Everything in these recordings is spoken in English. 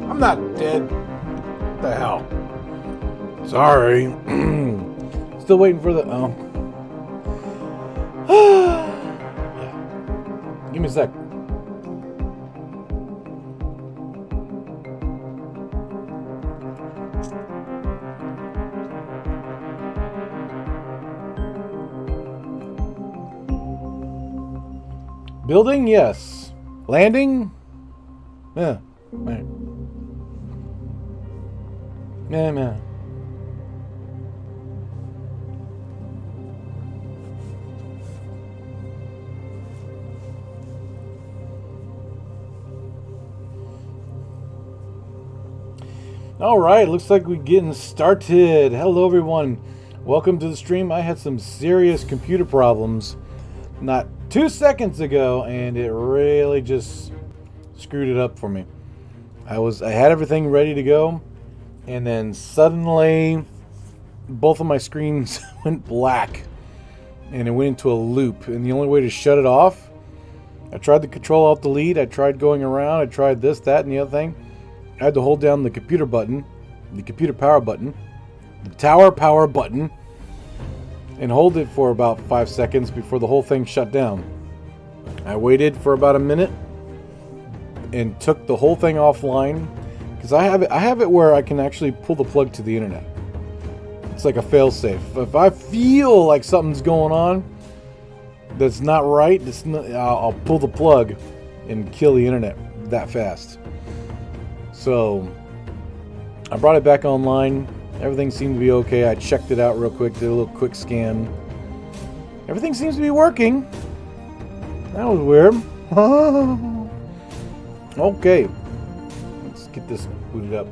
I'm not dead. What the hell? Sorry. Still waiting for the... Oh. Yeah. Give me a sec. Building? Yes. Landing? Yeah. Right. Man. All right, looks like we're getting started. Hello, everyone. Welcome to the stream. I had some serious computer problems not 2 seconds ago, and it really just screwed it up for me. I had everything ready to go, and then suddenly both of my screens went black and it went into a loop, and the only way to shut it off, I tried the control alt delete, I tried going around, I tried this, that, and the other thing. I had to hold down the computer button, the computer power button, the tower power button, and hold it for about 5 seconds before the whole thing shut down. I waited for about a minute and took the whole thing offline, because I have it where I can actually pull the plug to the internet. It's like a failsafe. If I feel like something's going on that's not right, I'll pull the plug and kill the internet that fast. So I brought it back online. Everything seemed to be okay. I checked it out real quick, did a little quick scan. Everything seems to be working. That was weird. Okay, let's get this booted up.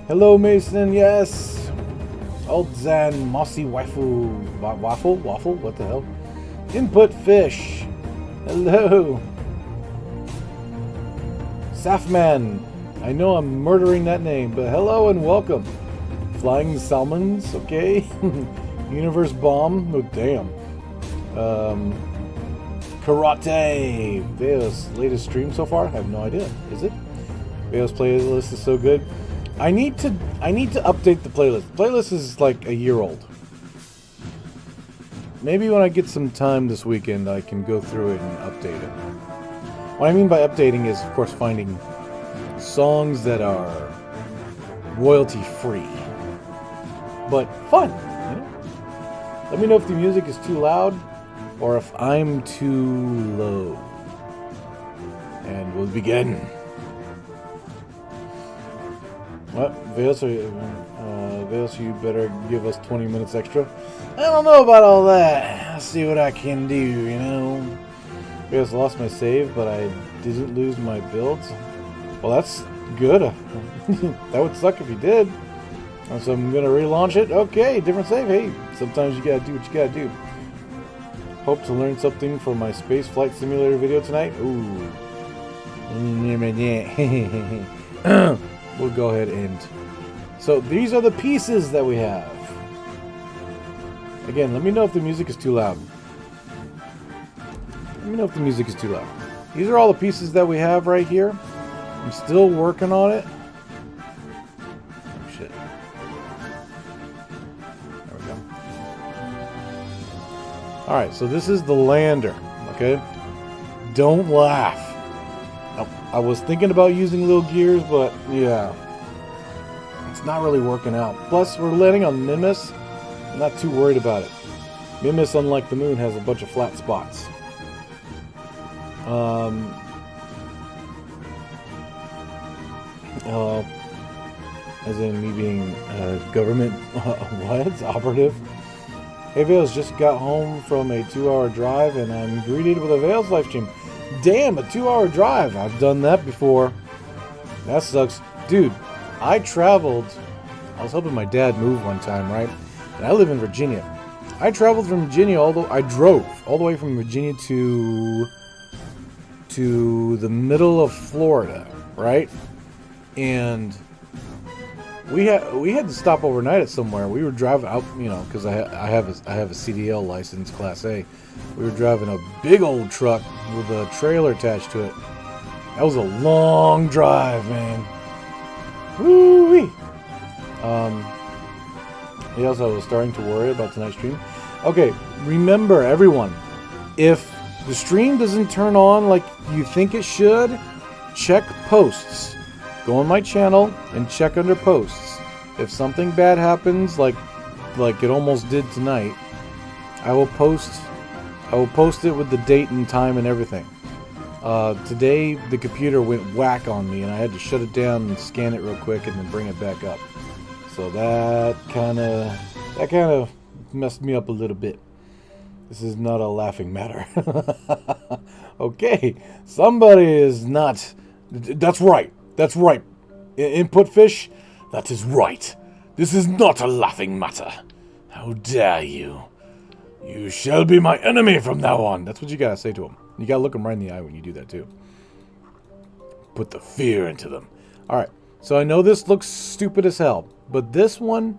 Hello, Mason. Yes. Old Zan, Mossy Waffle, what the hell? Input Fish. Hello. Safman. I know I'm murdering that name, but hello and welcome. Flying Salmons, okay. Universe Bomb, oh damn. Karate. Veo's latest stream so far? I have no idea. Is it? Veo's playlist is so good. I need to update the playlist. The playlist is like a year old. Maybe when I get some time this weekend, I can go through it and update it. What I mean by updating is, of course, finding songs that are royalty free, but fun. You know? Let me know if the music is too loud or if I'm too low. And we'll begin. What? Veos, you better give us 20 minutes extra. I don't know about all that. I'll see what I can do, you know. Veos, lost my save, but I didn't lose my builds. Well, that's good. That would suck if you did. So I'm going to relaunch it. Okay, different save. Hey, sometimes you got to do what you got to do. Hope to learn something from my space flight simulator video tonight. Ooh. We'll go ahead and... So these are the pieces that we have. Again, let me know if the music is too loud. Let me know if the music is too loud. These are all the pieces that we have right here. I'm still working on it. Oh, shit. There we go. Alright, so this is the lander. Okay? Don't laugh. I was thinking about using little gears, but yeah. It's not really working out. Plus, we're landing on Minmus. I'm not too worried about it. Minmus, unlike the moon, has a bunch of flat spots. As in me being government what? Operative? Hey Vales, just got home from a 2-hour drive and I'm greeted with a Vales live stream. Damn, a 2-hour drive. I've done that before. That sucks. Dude, I traveled. I was helping my dad move one time, right? And I live in Virginia. I traveled from Virginia, I drove all the way from Virginia to the middle of Florida, right? And we had to stop overnight at somewhere. We were driving out, you know, because I have a CDL license, Class A. We were driving a big old truck with a trailer attached to it. That was a long drive, man. Woo-wee. Yes, I was starting to worry about tonight's stream. Okay, remember, everyone, if the stream doesn't turn on like you think it should, check posts. Go on my channel and check under posts. If something bad happens, like it almost did tonight, I will post it with the date and time and everything. Today the computer went whack on me and I had to shut it down and scan it real quick and then bring it back up. So that kind of messed me up a little bit. This is not a laughing matter. Okay, somebody is not. That's right. That's right. Input fish, that is right. This is not a laughing matter. How dare you? You shall be my enemy from now on. That's what you gotta say to him. You gotta look them right in the eye when you do that too. Put the fear into them. Alright, so I know this looks stupid as hell, but this one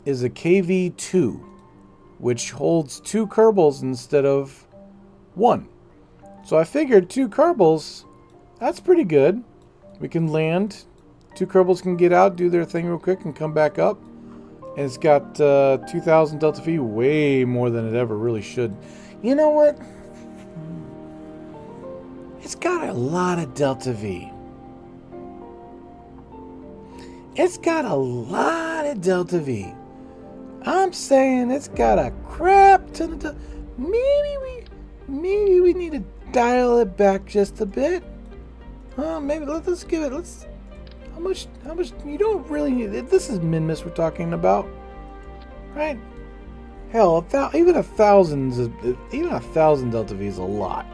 is a KV-2, which holds 2 Kerbals instead of 1. So I figured 2 Kerbals, that's pretty good. We can land. 2 Kerbals can get out, do their thing real quick, and come back up. And it's got 2,000 Delta V, way more than it ever really should. You know what? It's got a lot of Delta V. It's got a lot of Delta V. I'm saying it's got a crap ton of maybe we need to dial it back just a bit. Maybe let's give it. How much? You don't really need it. This is Minmus we're talking about, right? Hell, even 1,000 Delta V is a lot,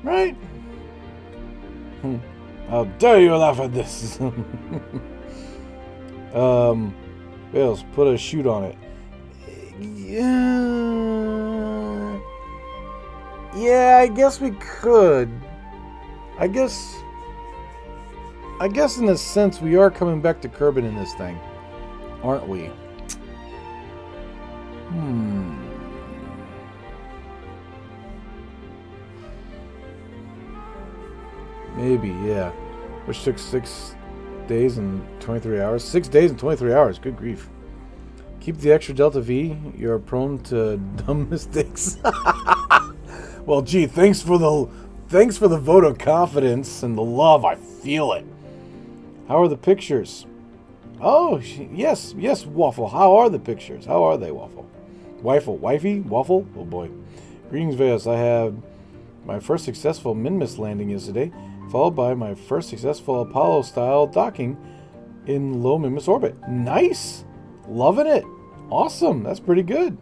right? How dare you laugh at this? Bales, put a shoot on it. Yeah, I guess we could. I guess in a sense we are coming back to Kerbal in this thing, aren't we? Maybe, yeah. Which took 6 days and 23 hours. 6 days and 23 hours, good grief. Keep the extra Delta V, you're prone to dumb mistakes. Well, gee, thanks for the vote of confidence and the love. I feel it. How are the pictures? Oh, yes, Waffle. How are the pictures? How are they, Waffle? Wifey? Waffle? Oh, boy. Greetings, Veos. I had my first successful Minmus landing yesterday, followed by my first successful Apollo-style docking in low Minmus orbit. Nice! Loving it. Awesome. That's pretty good.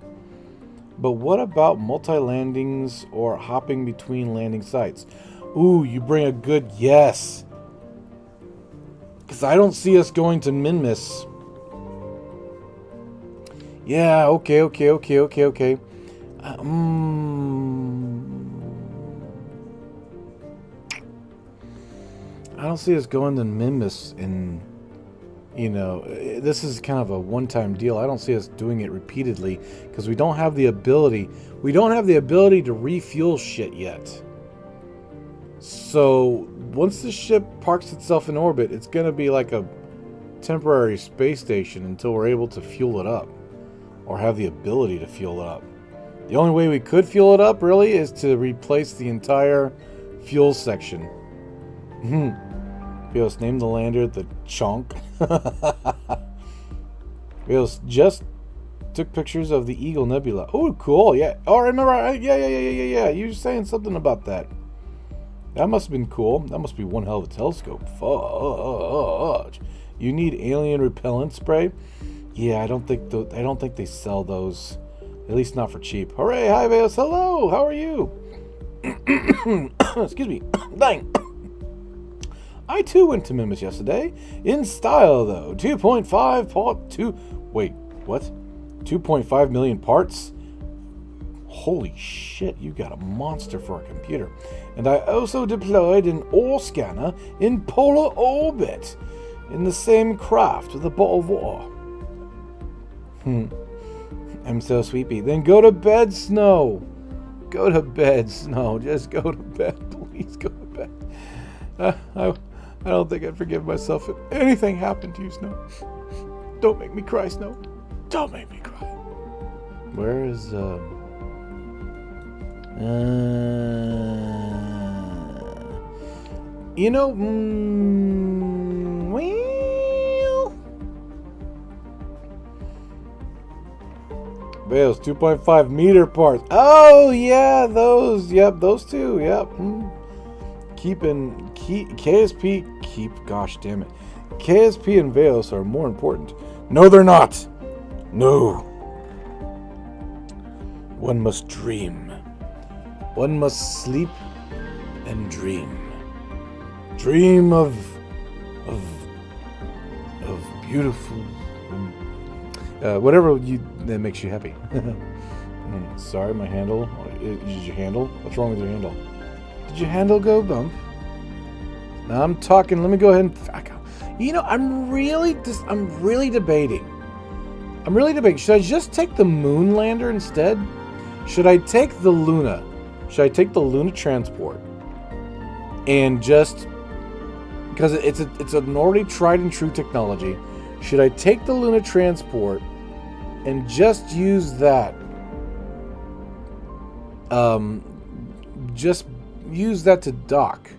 But what about multi-landings or hopping between landing sites? Ooh, you bring a good yes. Because I don't see us going to Minmus. Yeah, okay. I don't see us going to Minmus in, you know, this is kind of a one-time deal. I don't see us doing it repeatedly because we don't have the ability. We don't have the ability to refuel shit yet. So once the ship parks itself in orbit, it's going to be like a temporary space station until we're able to fuel it up or have the ability to fuel it up. The only way we could fuel it up really is to replace the entire fuel section. Veos, name the lander the Chonk. Veos just took pictures of the Eagle Nebula. Oh, cool. Yeah. Oh, I remember. Yeah. You were saying something about that. That must have been cool. That must be one hell of a telescope. Fudge. You need alien repellent spray? Yeah, I don't think they sell those. At least not for cheap. Hooray! Hi, Veos. Hello. How are you? Excuse me. Dang. I too went to Minmus yesterday. In style, though. 2.5 million parts? Holy shit, you got a monster for a computer. And I also deployed an ore scanner in polar orbit in the same craft with a bottle of water. I'm so sleepy. Then go to bed, Snow. Go to bed, Snow. Just go to bed. Please go to bed. I don't think I'd forgive myself if anything happened to you, Snow. Don't make me cry, Snow. Don't make me cry. Where is, you know, well, Veos, 2.5 meter parts. Oh, yeah, those. Yep, those two. Yep. KSP, gosh damn it. KSP and Veos are more important. No, they're not. No. One must dream. One must sleep and dream. Dream of beautiful, whatever that makes you happy. Sorry, my handle. Did your handle? What's wrong with your handle? Did your handle go bump? Now I'm talking. Let me go ahead and. You know, I'm really debating. Should I just take the moon lander instead? Should I take the Luna? Should I take the Luna transport and just because it's an already tried and true technology? Should I take the Luna transport and just use that? Just use that to dock.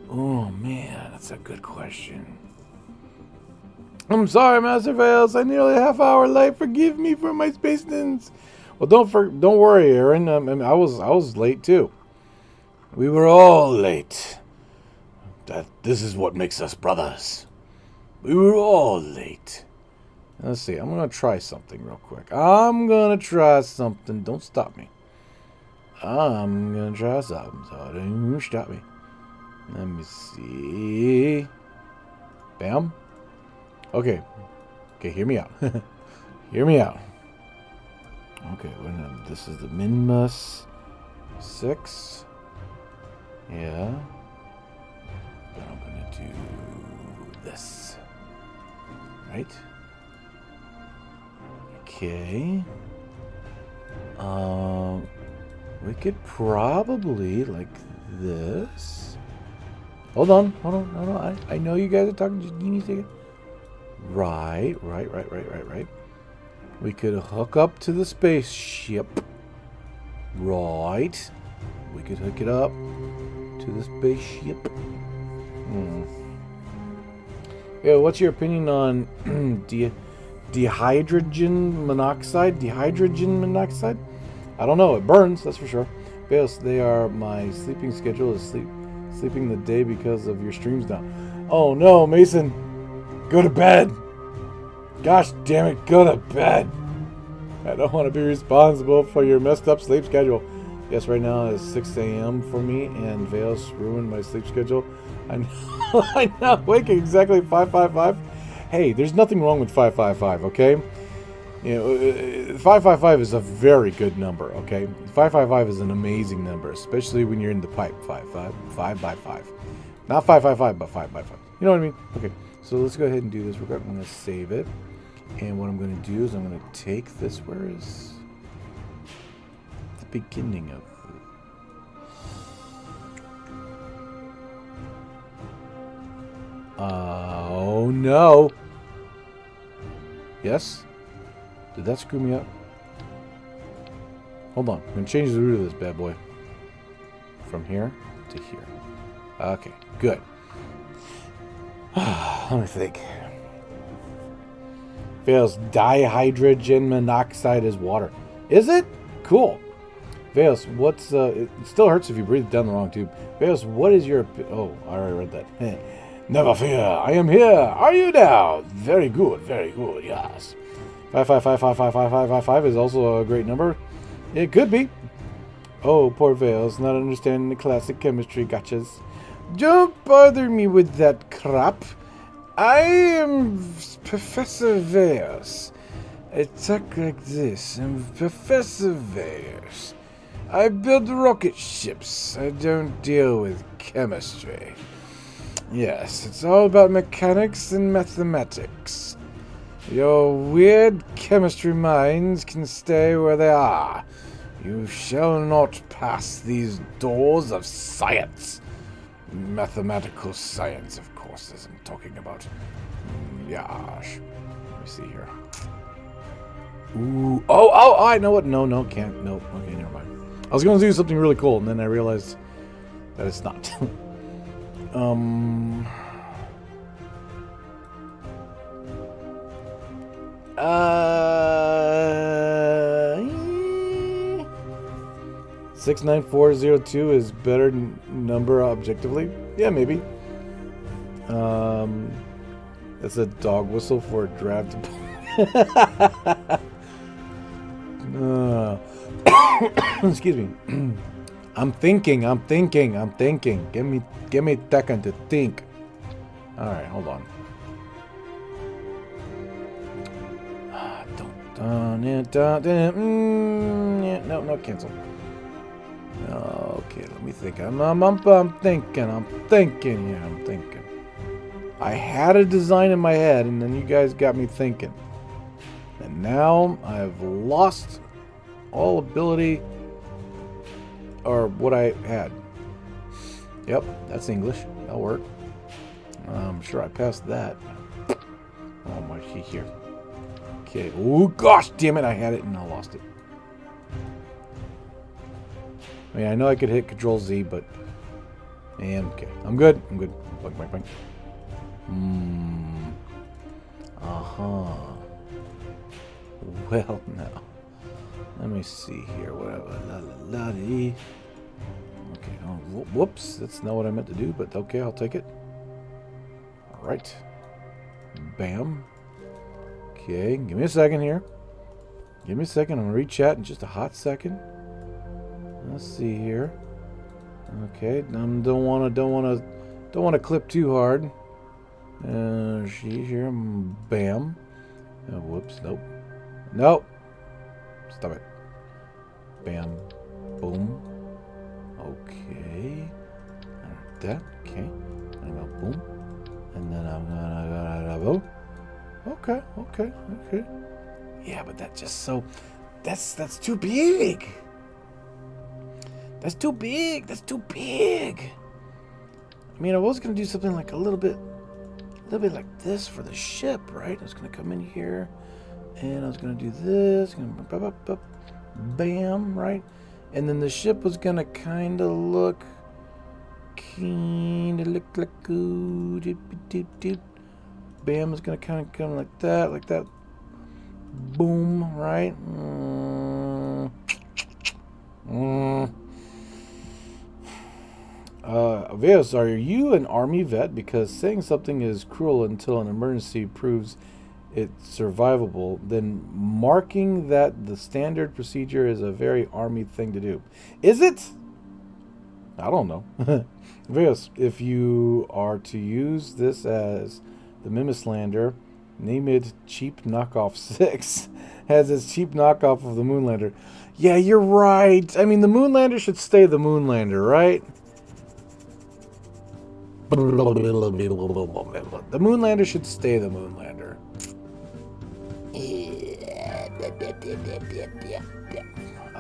Oh man, that's a good question. I'm sorry, Master Veos. I'm nearly a half hour late. Forgive me for my space sins. Well, don't worry, Aaron. I was late too. We were all late. This is what makes us brothers. We were all late. Let's see. I'm gonna try something real quick. I'm gonna try something. Don't stop me. I'm gonna try something. So don't stop me. Let me see. Bam. Okay. Hear me out. Hear me out. Okay, this is the Minmus 6. Yeah. But I'm gonna do this. Right? Okay. We could probably like this. Hold on. I know you guys are talking. Just give me a second. Right. We could hook up to the spaceship. Right. We could hook it up to the spaceship. Yeah, what's your opinion on dihydrogen monoxide? I don't know. It burns, that's for sure. Veos, they are my sleeping schedule is sleeping the day because of your streams now. Oh no, Mason. Go to bed. Gosh damn it, go to bed. I don't want to be responsible for your messed up sleep schedule. Yes, right now it's 6 a.m. for me, and Veos ruined my sleep schedule. I'm not waking exactly 5:55. Hey, there's nothing wrong with 5:55, okay? You know, 5:55 is a very good number, okay? 5:55 is an amazing number, especially when you're in the pipe. 5 by 5. Not 5:55, but 5 by 5. You know what I mean? Okay, so let's go ahead and do this. I'm going to save it. And what I'm going to do is I'm going to take this. Where is the beginning of it? Oh no. Yes? Did that screw me up? Hold on. I'm going to change the route of this bad boy. From here to here. Okay, good. Let me think. Veos, dihydrogen monoxide is water. Is it? Cool. Veos, what's... it still hurts if you breathe down the wrong tube. Veos, what is your... Oh, I already read that. Never fear, I am here. Are you now? Very good, yes. 555555555 is also a great number. It could be. Oh, poor Veos, not understanding the classic chemistry gotchas. Don't bother me with that crap. I am Professor Veos. I talk like this. I'm Professor Veos. I build rocket ships. I don't deal with chemistry. Yes, it's all about mechanics and mathematics. Your weird chemistry minds can stay where they are. You shall not pass these doors of science. Mathematical science, of course, as I'm talking about. Gosh. Let me see here. Ooh. Oh, I know what. No, can't. Nope. Okay, never mind. I was going to do something really cool, and then I realized that it's not. 69402 is better number objectively. Yeah, maybe. That's a dog whistle for a draft. Excuse me. I'm thinking. Give me a second to think. All right, hold on. No, cancel. Okay, let me think. I'm thinking. I had a design in my head, and then you guys got me thinking. And now I've lost all ability, or what I had. Yep, that's English. That'll work. I'm sure I passed that. Oh, my key here. Okay. Oh, gosh damn it. I had it and I lost it. I mean, I know I could hit Control Z, but... And, okay. I'm good. Bang. Well, now. Let me see here. Okay. Oh, whoops. That's not what I meant to do, but okay, I'll take it. Alright. Bam. Okay, give me a second here. I'm gonna read chat in just a hot second. Let's see here. Okay, don't wanna clip too hard. She's here. Bam. Oh, whoops. Nope. Stop it. Bam. Boom. Okay. Like that. Okay. I'm gonna go boom. And then I'm gonna boom. Okay. Yeah, but that's just so... That's too big. That's too big. I mean, I was gonna do something like a little bit like this for the ship, right? I was gonna come in here, and I was gonna do this, bam, right? And then the ship was gonna kind of look like bam is gonna kind of come like that, boom, right? Veos, are you an army vet? Because saying something is cruel until an emergency proves it's survivable, then marking that the standard procedure is a very army thing to do. Is it? I don't know. Veos, if you are to use this as the Minmus lander, name it Cheap Knockoff 6, as its cheap knockoff of the Moonlander. Yeah, you're right. I mean, the Moonlander should stay the Moonlander, right? The Moonlander should stay the Moonlander.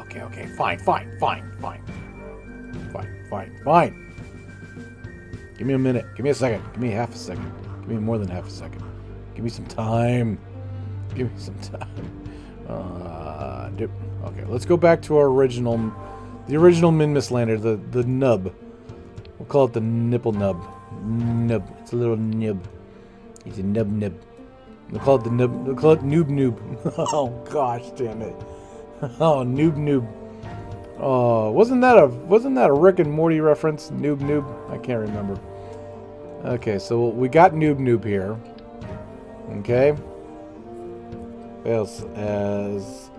Okay, fine. Give me a minute. Give me a second. Give me half a second. Give me more than half a second. Give me some time. Okay, let's go back to our original Minmus lander, the nub. We'll call it the nipple nub. It's a little nib. He's a nub. They call it the nub. They call it noob. Oh gosh, damn it. Oh, noob. Oh, wasn't that a Rick and Morty reference? Noob. I can't remember. Okay, so we got noob here. Okay. What else? As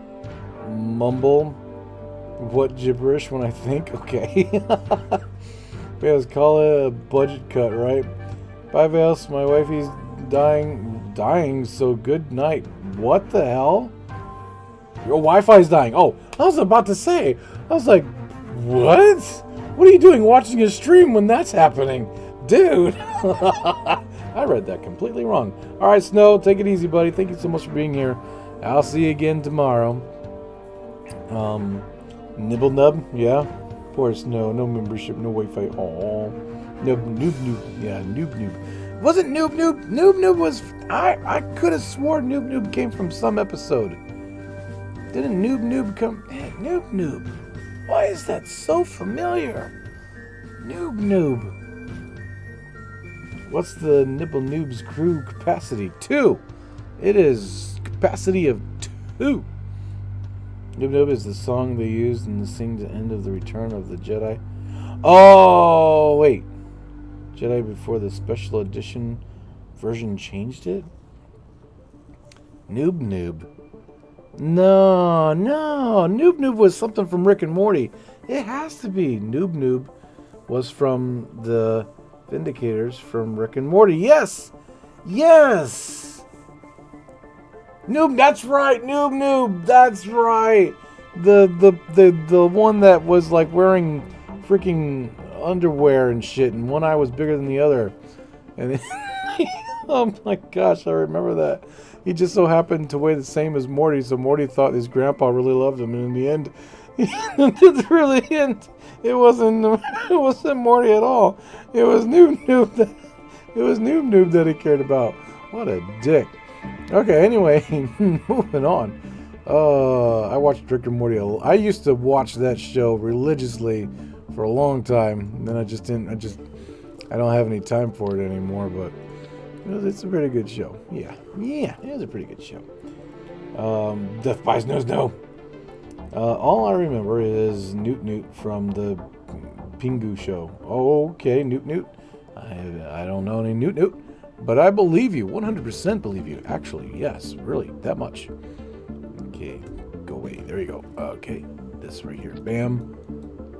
mumble. What gibberish when I think? Okay. Vales, call it a budget cut, right? Bye, Vales. My wifey's dying, so good night. What the hell? Your Wi-Fi's dying. Oh, I was about to say. I was like, what? What are you doing watching a stream when that's happening? Dude. I read that completely wrong. All right, Snow, take it easy, buddy. Thank you so much for being here. I'll see you again tomorrow. Nibble Nub, yeah. Poor Snow, no membership, no Wi-Fi. Aww. Noob. Yeah, noob. Wasn't noob. Noob was... I could have swore noob came from some episode. Didn't noob come... Hey, noob. Why is that so familiar? Noob. What's the Nibble Noob's crew capacity? 2. It is capacity of 2. Noob is the song they used and sing the end of the Return of the Jedi. Oh, wait. Jedi before the special edition version changed it? Noob. No. Noob was something from Rick and Morty. It has to be. Noob was from the Vindicators from Rick and Morty. Yes. Noob, that's right. Noob, that's right. The one that was like wearing freaking underwear and shit, and one eye was bigger than the other. And oh my gosh, I remember that. He just so happened to weigh the same as Morty, so Morty thought his grandpa really loved him, and in the end, it wasn't Morty at all. It was Noob that he cared about. What a dick. Okay, anyway, moving on. I watched Rick and Morty. I used to watch that show religiously for a long time. And then I don't have any time for it anymore, but it's a pretty good show. Yeah, it is a pretty good show. Death by Snow. All I remember is Newt from the Pingu show. Oh, okay, Newt. I don't know any Newt. But I believe you, 100% believe you. Actually, yes, really, that much. Okay, go away. There you go. Okay, this right here. Bam.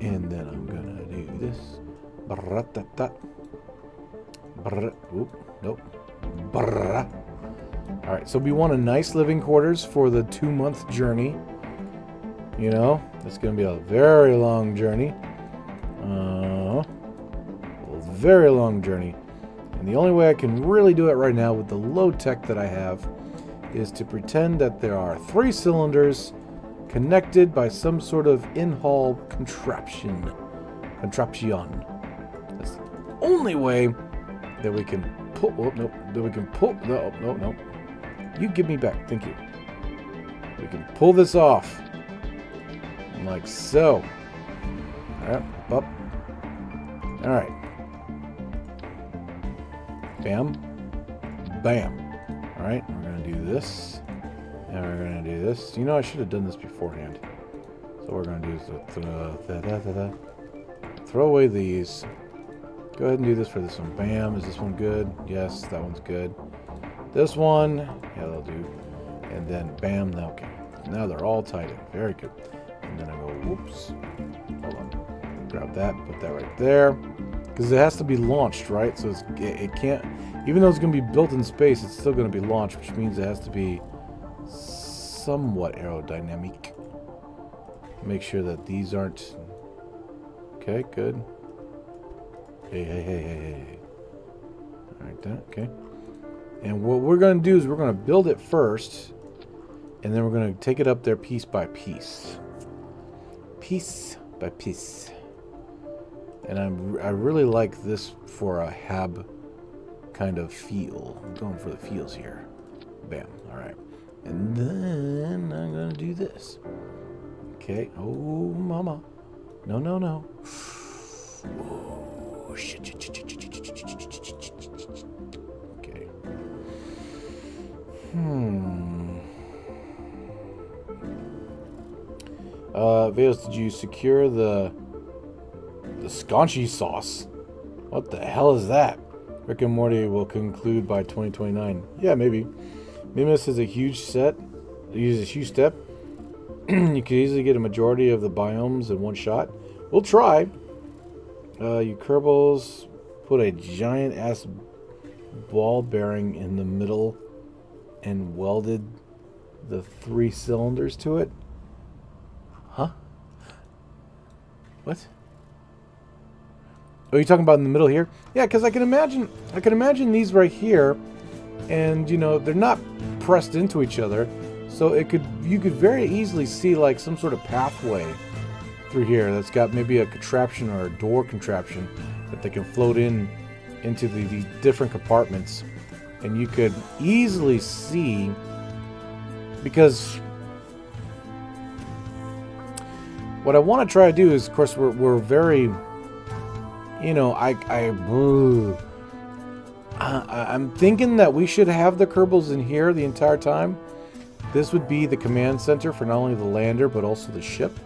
And then I'm gonna do this. Oop, nope. Alright, so we want a nice living quarters for the 2-month journey. You know, it's gonna be a very long journey. A very long journey. And the only way I can really do it right now with the low tech that I have is to pretend that there are 3 cylinders connected by some sort of in-hull contraption. That's the only way that we can pull... Oh, nope. That we can pull... No. You give me back. Thank you. We can pull this off. Like so. Alright, up. Alright. Bam. Bam. Alright, we're going to do this. And we're going to do this. You know, I should have done this beforehand. So what we're going to do is throw away these. Go ahead and do this for this one. Bam. Is this one good? Yes, that one's good. This one, yeah, that'll do. And then bam. Okay. Now they're all tied in. Very good. And then I go, whoops. Hold on. Grab that, put that right there. Because it has to be launched, right? So it can't, even though it's going to be built in space, it's still going to be launched, which means it has to be somewhat aerodynamic. Make sure that these aren't... Okay, good. Hey. Alright, that, okay. And what we're going to do is we're going to build it first, and then we're going to take it up there piece by piece. Piece by piece. And I really like this for a hab kind of feel. I'm going for the feels here. Bam. All right. And then I'm going to do this. Okay. Oh, mama. No. Oh, shit. Okay. Veos, did you secure the sconchy sauce? What the hell is that? Rick and Morty will conclude by 2029. Yeah, maybe. Minmus is a huge set. Uses a huge step. You could easily get a majority of the biomes in one shot. We'll try. You Kerbals put a giant ass ball bearing in the middle and welded the 3 cylinders to it. Huh? What? Oh, you're talking about in the middle here? Yeah, because I can imagine these right here, and you know they're not pressed into each other, so you could very easily see like some sort of pathway through here that's got maybe a contraption or a door contraption that they can float into these different compartments, and you could easily see, because what I want to try to do is, of course, we're very, you know, I'm thinking that we should have the Kerbals in here the entire time. This would be the command center for not only the lander but also the ship.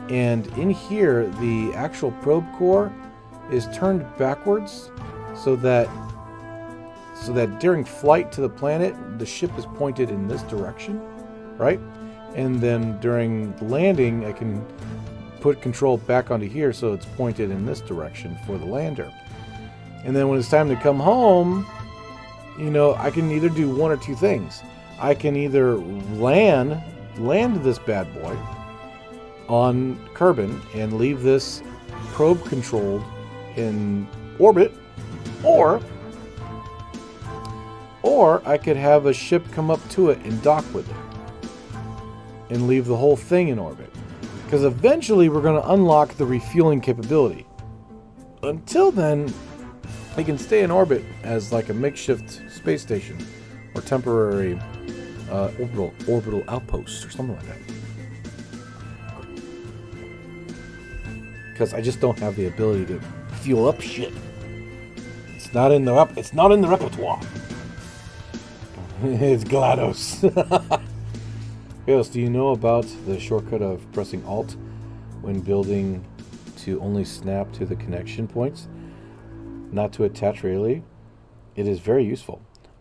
And in here, the actual probe core is turned backwards so that during flight to the planet, the ship is pointed in this direction, right? And then during landing, I can put control back onto here so it's pointed in this direction for the lander. And then when it's time to come home, you know, I can either do one or two things. I can either land this bad boy on Kerbin and leave this probe controlled in orbit, or I could have a ship come up to it and dock with it and leave the whole thing in orbit. Because eventually we're going to unlock the refueling capability. Until then, they can stay in orbit as like a makeshift space station or temporary orbital outpost or something like that. Because I just don't have the ability to fuel up shit. It's not in the repertoire. It's GLaDOS. Yes, do you know about the shortcut of pressing Alt when building to only snap to the connection points, not to attach really? It is very useful.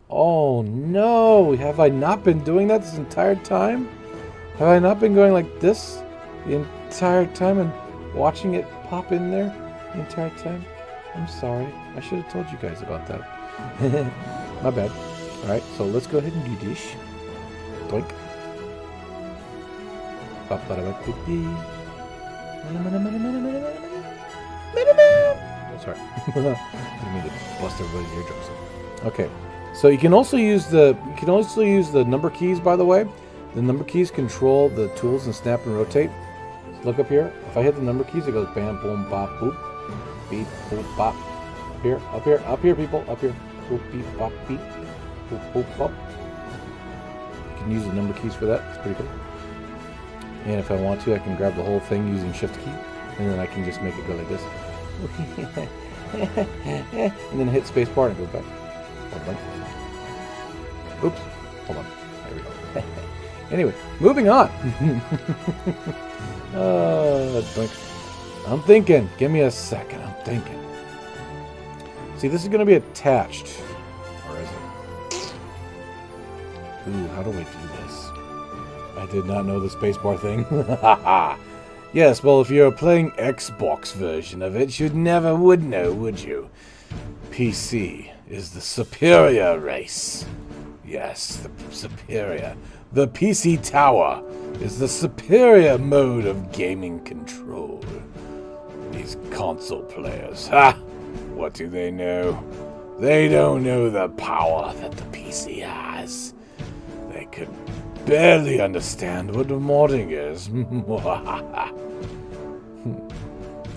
Oh no! Have I not been doing that this entire time? Have I not been going like this the entire time and watching it pop in there the entire time? I'm sorry. I should have told you guys about that. My bad. Alright, so let's go ahead and do this. Doink. Oh, sorry. I didn't mean to bust everybody's eardrums. Okay. So you can also use the number keys, by the way. The number keys control the tools and snap and rotate. So look up here. If I hit the number keys, it goes bam, boom, bop, boop, beep, boop, bop. Up here, people, up here. Boop, beep, bop, beep, boop, boop, bop. You can use the number keys for that. It's pretty cool. And if I want to, I can grab the whole thing using Shift key, and then I can just make it go like this. And then hit spacebar and it goes back. Hold on. Oops. Hold on. There we go. Anyway, moving on. I'm thinking. Give me a second. I'm thinking. See, this is going to be attached. Or is it? Ooh, how do I do this? I did not know the spacebar thing. Yes, well, if you're playing Xbox version of it, you never would know, would you? PC is the superior race. Yes, the superior. The PC Tower is the superior mode of gaming control. These console players, what do they know? They don't know the power that the PC has. They could barely understand what modding is.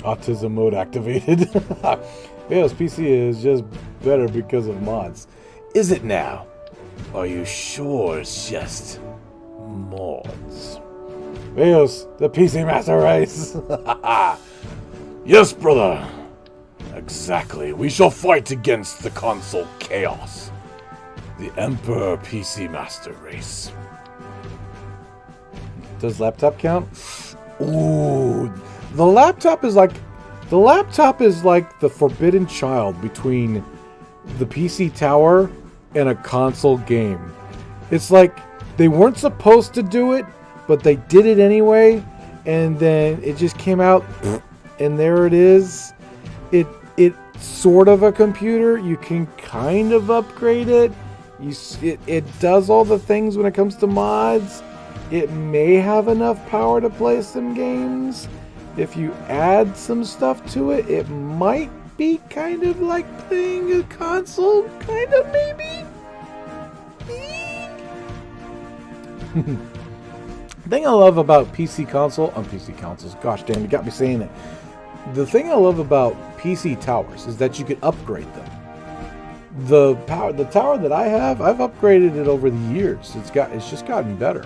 Autism mode activated. Yes, PC is just better because of mods. Is it now? Are you sure it's just mods? Veos, the PC Master Race. Yes, brother. Exactly. We shall fight against the console chaos. The Emperor PC Master Race. Does laptop count? Ooh, the laptop is like the forbidden child between the PC Tower and a console game. It's like they weren't supposed to do it, but they did it anyway, and then it just came out, and there it is. It's sort of a computer. You can kind of upgrade it. It does all the things when it comes to mods. It may have enough power to play some games. If you add some stuff to it, it might be kind of like playing a console, kind of, maybe. The thing I love about PC consoles, gosh damn, you got me saying it. The thing I love about PC towers is that you can upgrade them. The tower that I have, I've upgraded it over the years. It's just gotten better.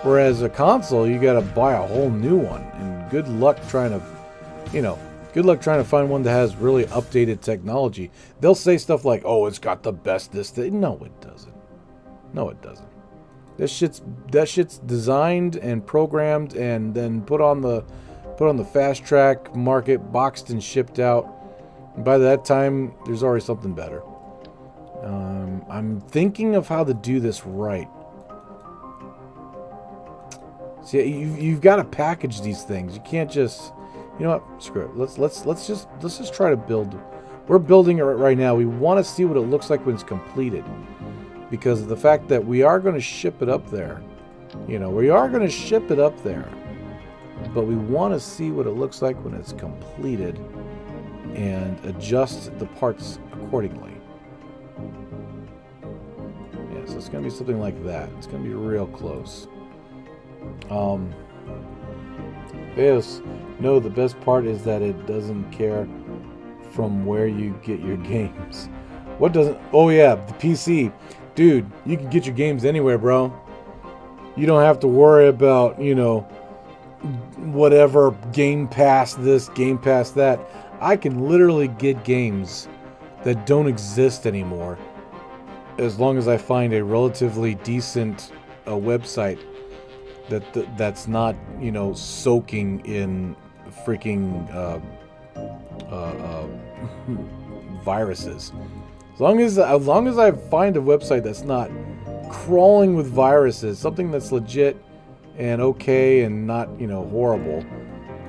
Whereas a console, you got to buy a whole new one, and good luck trying to find one that has really updated technology. They'll say stuff like, "Oh, it's got the best this thing." No, it doesn't. No, it doesn't. That shit's designed and programmed and then put on the fast track market, boxed and shipped out. And by that time, there's already something better. I'm thinking of how to do this right. See, you've got to package these things. You can't just, you know what? Screw it. Let's just try to build. We're building it right now. We want to see what it looks like when it's completed, because of the fact that we are going to ship it up there. You know, we are going to ship it up there, but we want to see what it looks like when it's completed and adjust the parts accordingly. Yeah, so it's going to be something like that. It's going to be real close. Yes, no, the best part is that it doesn't care from where you get your games. What doesn't? Oh yeah, the PC. Dude, you can get your games anywhere, bro. You don't have to worry about, you know, whatever Game Pass this, Game Pass that. I can literally get games that don't exist anymore, as long as I find a relatively decent website that's not, you know, soaking in freaking viruses. As long as I find a website that's not crawling with viruses, something that's legit and okay and not, you know, horrible,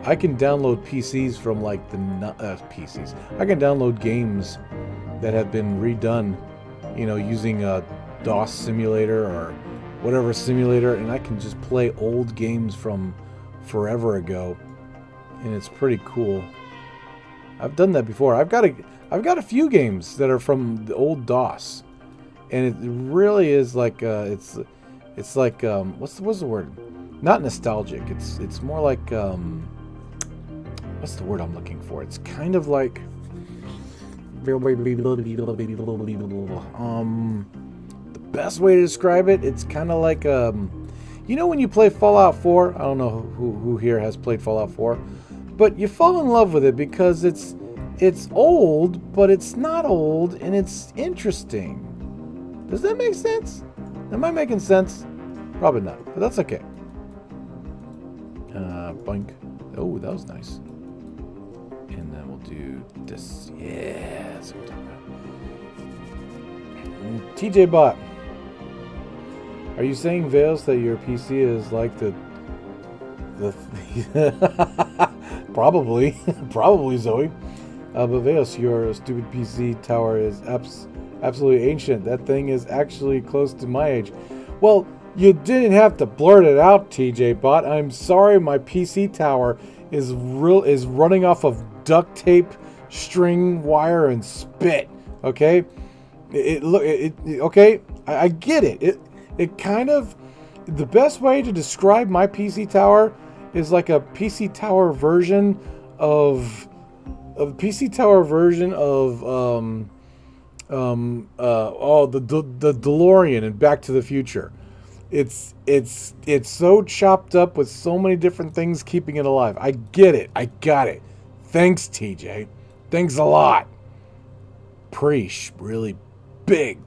I can download PCs from like the PCs. I can download games that have been redone, you know, using a DOS simulator or whatever simulator, and I can just play old games from forever ago, and it's pretty cool. I've done that before. I've got a few games that are from the old DOS, and it really is like it's like what's the word? Not nostalgic. It's more like what's the word I'm looking for? It's kind of like best way to describe it, it's kind of like you know when you play Fallout 4, I don't know who here has played Fallout 4, but you fall in love with it because it's old, but it's not old, and it's interesting. Does that make sense? Am I making sense? Probably not, but that's okay. Boink. Oh, that was nice. And then we'll do this. Yeah, that's what I'm talking about. TJ Bot. Are you saying, Vales, that your PC is like the probably Zoe, but Vales, your stupid PC tower is absolutely ancient. That thing is actually close to my age. Well, you didn't have to blurt it out, TJ Bot. I'm sorry, my PC tower is running off of duct tape, string, wire, and spit. Okay, okay. I get it. It kind of, the best way to describe my PC tower is like a PC tower version of the DeLorean and Back to the Future. It's so chopped up with so many different things keeping it alive. I get it. I got it. Thanks, TJ. Thanks a lot. Preach, really big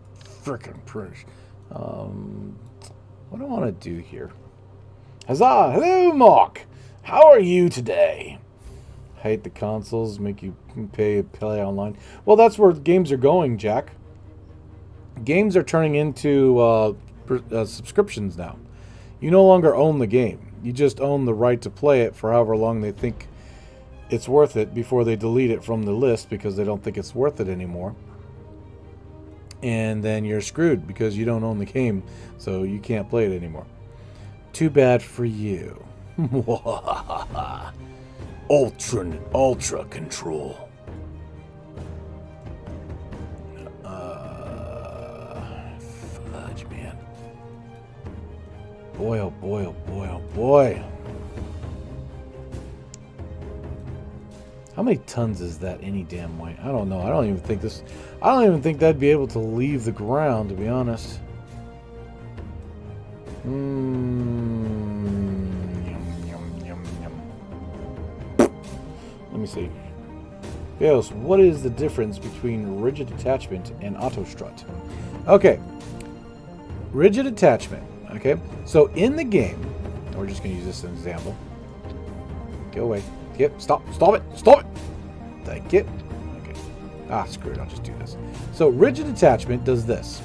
frickin' preach. What do I want to do here? Huzzah! Hello, Mark. How are you today? Hate the consoles, make you play online. Well, that's where games are going, Jack. Games are turning into subscriptions now. You no longer own the game. You just own the right to play it for however long they think it's worth it before they delete it from the list because they don't think it's worth it anymore. And then you're screwed because you don't own the game, so you can't play it anymore. Too bad for you. Ultra control. Fudge, man. Boy, oh boy, oh boy, oh boy. How many tons is that any damn way? I don't know. I don't even think that'd be able to leave the ground, to be honest. Let me see. Yes, what is the difference between rigid attachment and auto strut? Okay. Rigid attachment. Okay. So in the game, we're just going to use this as an example. Go away. Yep. Stop it. Stop it. Thank you. Okay. Screw it. I'll just do this. So rigid attachment does this.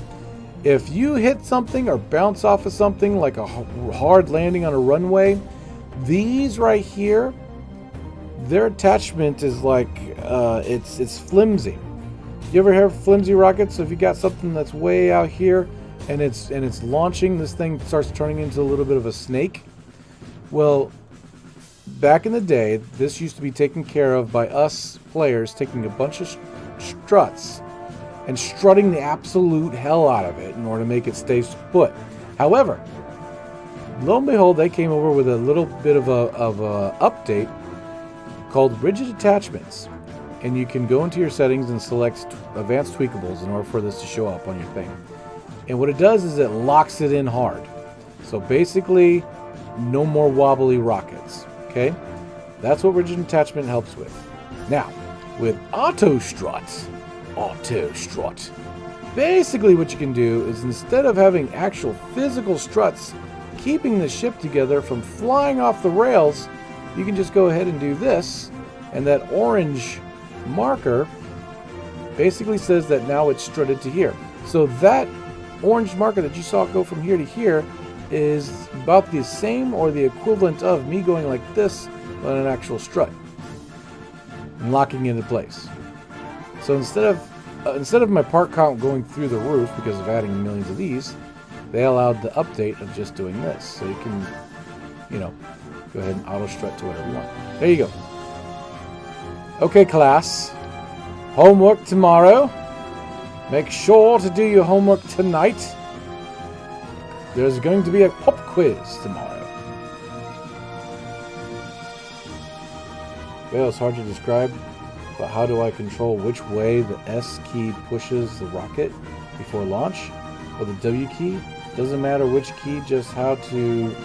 If you hit something or bounce off of something like a hard landing on a runway, these right here, their attachment is like it's flimsy. You ever have flimsy rockets? So if you got something that's way out here and it's launching, this thing starts turning into a little bit of a snake. Well, back in the day, this used to be taken care of by us players taking a bunch of struts and strutting the absolute hell out of it in order to make it stay put. However, lo and behold, they came over with a little bit of a update called rigid attachments, and you can go into your settings and select advanced tweakables in order for this to show up on your thing. And what it does is it locks it in hard. So basically, no more wobbly rockets. Okay, that's what rigid attachment helps with. Now, with auto strut, basically what you can do is instead of having actual physical struts keeping the ship together from flying off the rails, you can just go ahead and do this, and that orange marker basically says that now it's strutted to here. So that orange marker that you saw go from here to here is about the same or the equivalent of me going like this on an actual strut and locking into place. So instead of my part count going through the roof because of adding millions of these, they allowed the update of just doing this. So you can, go ahead and auto strut to whatever you want. There you go. Okay, class. Homework tomorrow. Make sure to do your homework tonight. There's going to be a pop quiz tomorrow. Well, it's hard to describe, but how do I control which way the S key pushes the rocket before launch? Or the W key? Doesn't matter which key, just how do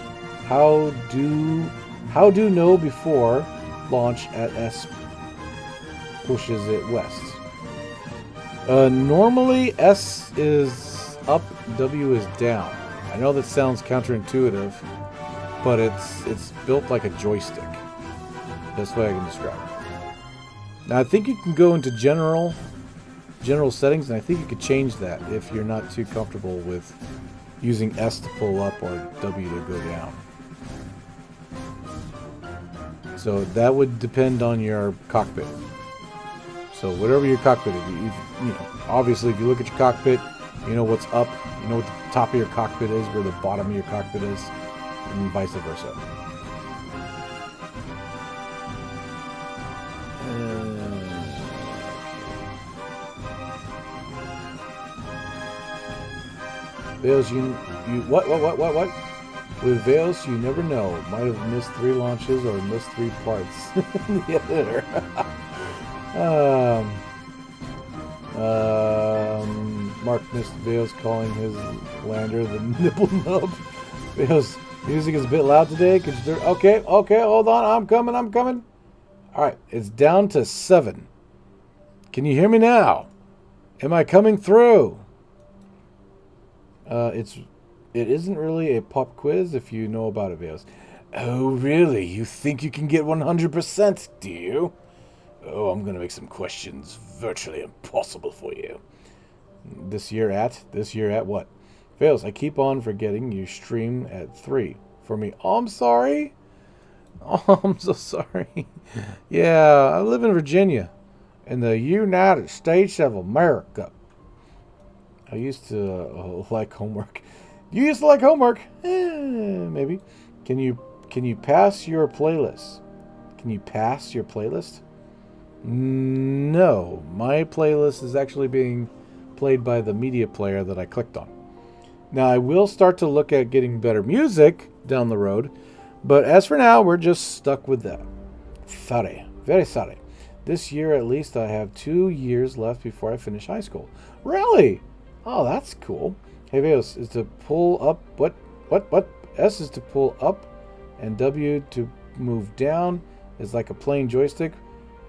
know before launch at S pushes it west. Normally S is up, W is down. I know that sounds counterintuitive, but it's built like a joystick. That's the way I can describe it. Now I think you can go into general settings, and I think you could change that if you're not too comfortable with using S to pull up or W to go down. So that would depend on your cockpit. So whatever your cockpit is, obviously if you look at your cockpit, you know what's up, you know what the top of your cockpit is, where the bottom of your cockpit is, and vice versa. Vales, what? With Vales, you never know. Might have missed 3 launches or missed 3 parts. The editor. Mark missed Vales calling his lander the nipple nub. Vales, music is a bit loud today. Could you okay, hold on. I'm coming. Alright, it's down to 7. Can you hear me now? Am I coming through? It isn't really a pop quiz if you know about it, Vales. Oh, really? You think you can get 100%, do you? Oh, I'm gonna make some questions virtually impossible for you. This year at what? Fails, I keep on forgetting you stream at 3 for me. Oh, I'm sorry. Oh, I'm so sorry. Yeah, I live in Virginia, in the United States of America. I used to like homework. You used to like homework? Maybe. Can you pass your playlist? Can you pass your playlist? No, my playlist is actually being played by the media player that I clicked on. Now, I will start to look at getting better music down the road, but as for now, we're just stuck with that. Sorry, very sorry. This year, at least, I have 2 years left before I finish high school. Really? Oh, that's cool. Hey, Veos, is to pull up, what? S is to pull up, and W to move down is like a plain joystick.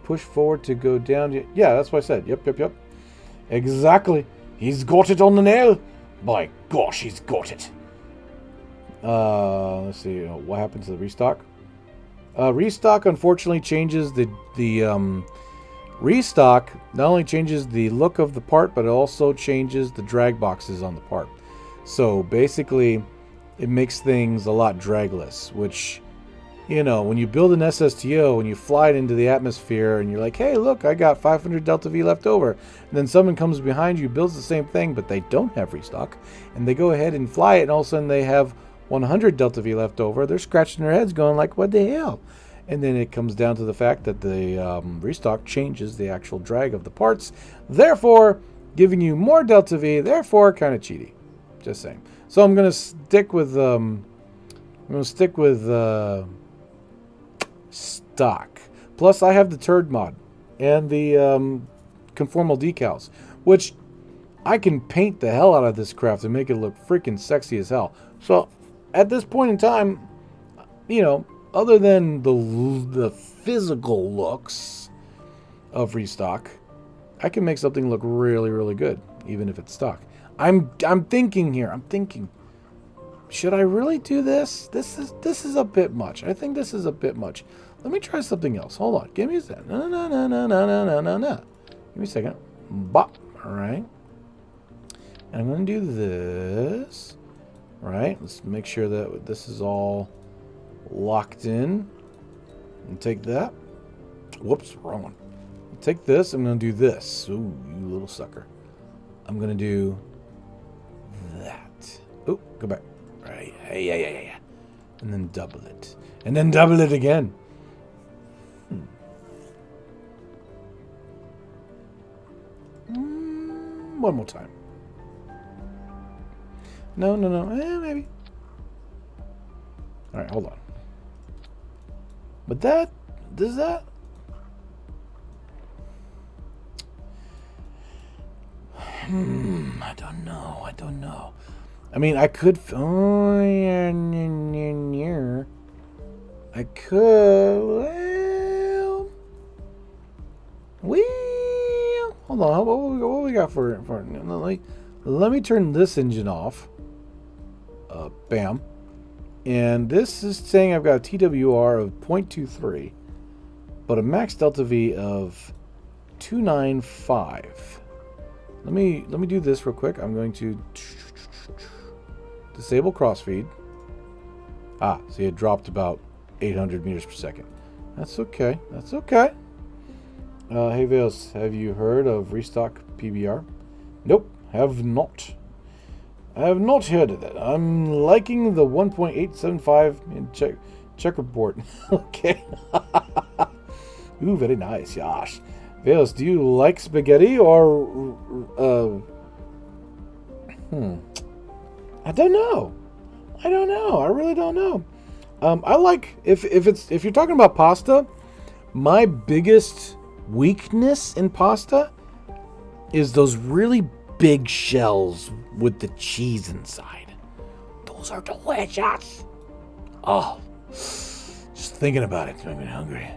Push forward to go down. Yeah, that's what I said. Yep. Exactly. He's got it on the nail. My gosh, he's got it. Let's see. What happened to the restock? Restock unfortunately changes the restock. Not only changes the look of the part, but it also changes the drag boxes on the part. So basically, it makes things a lot dragless, which, you know, when you build an SSTO and you fly it into the atmosphere and you're like, hey, look, I got 500 Delta V left over. And then someone comes behind you, builds the same thing, but they don't have restock. And they go ahead and fly it, and all of a sudden they have 100 Delta V left over. They're scratching their heads going like, what the hell? And then it comes down to the fact that the restock changes the actual drag of the parts, therefore giving you more Delta V, therefore kind of cheaty. Just saying. So I'm going to stick with stock. Plus, I have the T.U.R.D mod and the conformal decals, which I can paint the hell out of this craft and make it look freaking sexy as hell. So, at this point in time, you know, other than the physical looks of restock, I can make something look really, really good, even if it's stock. I'm thinking here. I'm thinking, should I really do this? This is a bit much. I think this is a bit much. Let me try something else. Hold on. Give me a second. No. Give me a second. Bop. All right. And I'm going to do this. All right. Let's make sure that this is all locked in. And take that. Whoops. Wrong one. Take this. I'm going to do this. Ooh, you little sucker. I'm going to do that. Oh, go back. Right. Yeah. And then double it. And then double it again. One more time. No. Maybe. All right, hold on. But does that? I don't know. I mean, I could. Oh, yeah. I could. Well, hold on. What we got for let me turn this engine off. Bam. And this is saying I've got a TWR of 0.23, but a max delta V of 295. Let me do this real quick. I'm going to disable crossfeed. See, it dropped about 800 meters per second. That's okay. Hey Vales, have you heard of restock PBR? Nope, have not. I have not heard of that. I'm liking the 1.875 in checkerboard. Okay. Ooh, very nice. Gosh. Vales, do you like spaghetti or I don't know. I really don't know. I like if you're talking about pasta, my biggest weakness in pasta is those really big shells with the cheese inside. Those are delicious. Oh, just thinking about it makes me hungry.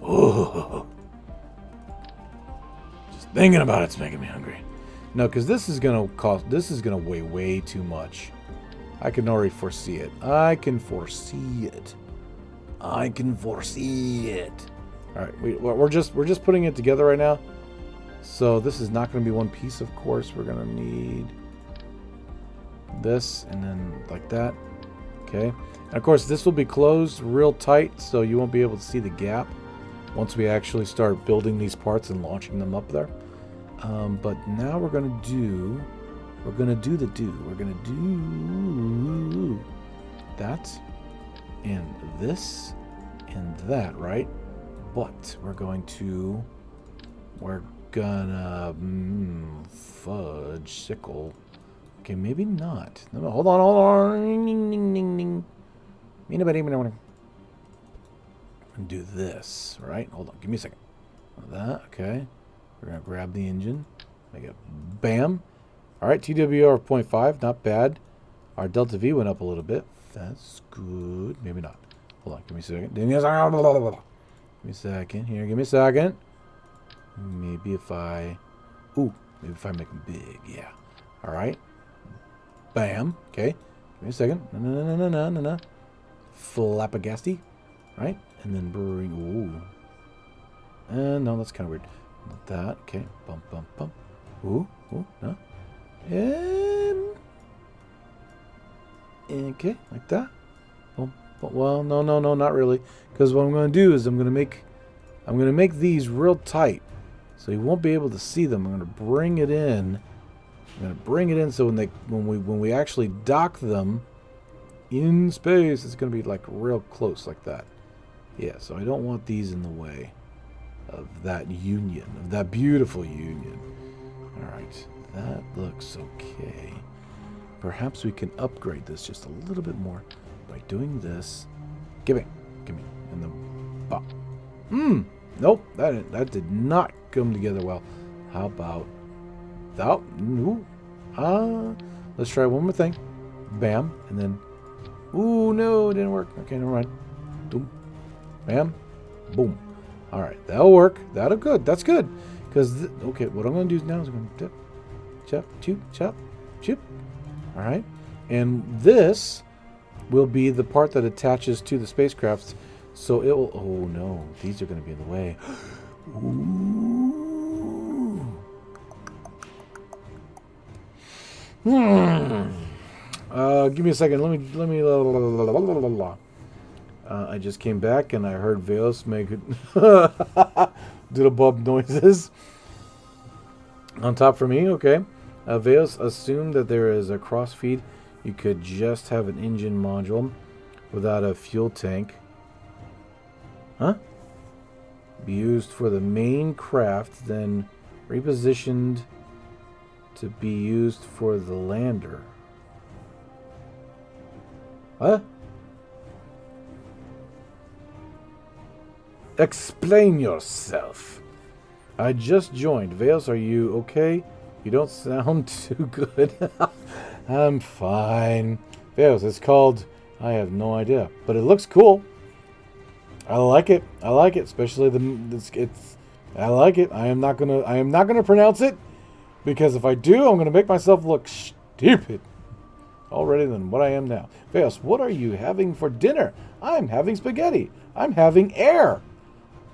Oh, just thinking about it's making me hungry. No, because this is gonna weigh way too much. I can already foresee it. I can foresee it. I can foresee it. All right, we're just putting it together right now. So this is not going to be one piece, of course. We're going to need this and then like that. Okay. And of course, this will be closed real tight, so you won't be able to see the gap once we actually start building these parts and launching them up there. But now we're going to do that and this and that, right? But we're gonna fudge sickle. Okay, maybe not. No, hold on. And do this, right? Hold on, give me a second. That, okay. We're gonna grab the engine, make it bam. All right, TWR of 0.5, not bad. Our delta V went up a little bit. That's good. Maybe not. Hold on, give me a second. Give me a second. Here, give me a second. Maybe if I make them big, yeah. All right. Bam. Okay. Give me a second. No. Flabbergasty. Right? And then bring. Ooh. No, that's kind of weird. Not that. Okay. Bump. Ooh. No. Okay, like that. Well, no, not really. Because what I'm going to do is I'm going to make these real tight, so you won't be able to see them. I'm going to bring it in. So when we actually dock them in space, it's going to be like real close, like that. Yeah. So I don't want these in the way of that union, of that beautiful union. All right, that looks okay. Perhaps we can upgrade this just a little bit more by doing this. Give me, and then pop. Nope, that did not come together well. How about that? Let's try one more thing. Bam, and then, ooh, no, it didn't work. Okay, never mind. Boom, bam, boom. All right, that'll work. That'll good. That's good. Because okay, what I'm going to do now is I'm going to dip, chop. All right, and this will be the part that attaches to the spacecraft, so it will. Oh no, these are going to be in the way. Give me a second. Let me. I just came back and I heard Veos make doodle bob noises on top for me. Okay. Veos assumed that there is a cross feed. You could just have an engine module without a fuel tank. Huh? Be used for the main craft, then repositioned to be used for the lander. What? Explain yourself. I just joined. Veos, are you okay? You don't sound too good. I'm fine. Veos, it's called, I have no idea, but it looks cool. I like it. Especially I like it. I am not gonna pronounce it, because if I do, I'm gonna make myself look stupid already than what I am now. Veos, what are you having for dinner? I'm having spaghetti. I'm having air.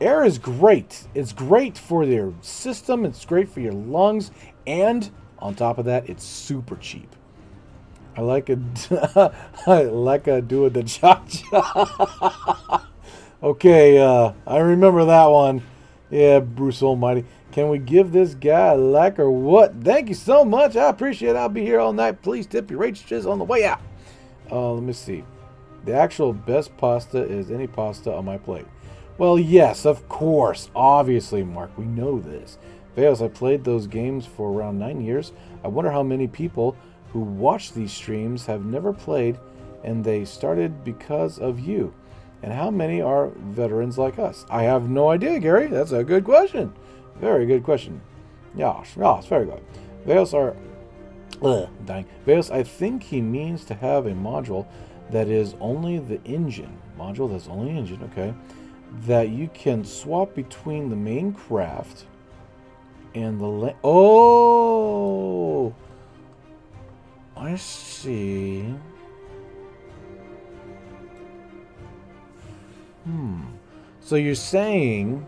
Air is great. It's great for your system. It's great for your lungs. And on top of that, it's super cheap. I like it. I like doing the cha-cha. Okay, I remember that one. Yeah, Bruce Almighty. Can we give this guy a like or what? Thank you so much. I appreciate it. I'll be here all night. Please tip your waitresses on the way out. Let me see. The actual best pasta is any pasta on my plate. Well, yes, of course. Obviously, Mark. We know this. Veos, I played those games for around 9 years. I wonder how many people who watch these streams have never played and they started because of you. And how many are veterans like us? I have no idea, Gary. That's a good question. Very good question. Yes, very good. Veos Veos, I think he means to have a module that is only the engine. Module that's only engine, okay. That you can swap between the main craft and the oh, I see. So you're saying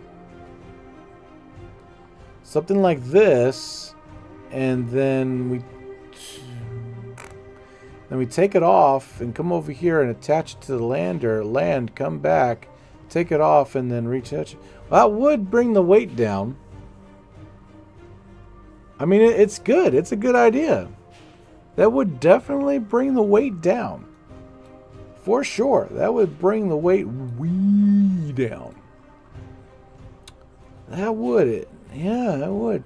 something like this, and then we take it off and come over here and attach it to the lander, land, come back, take it off, and then retouch it. Well, that would bring the weight down. I mean, it's good. It's a good idea. That would definitely bring the weight down. For sure. That would bring the weight way down. That would. Yeah, that would.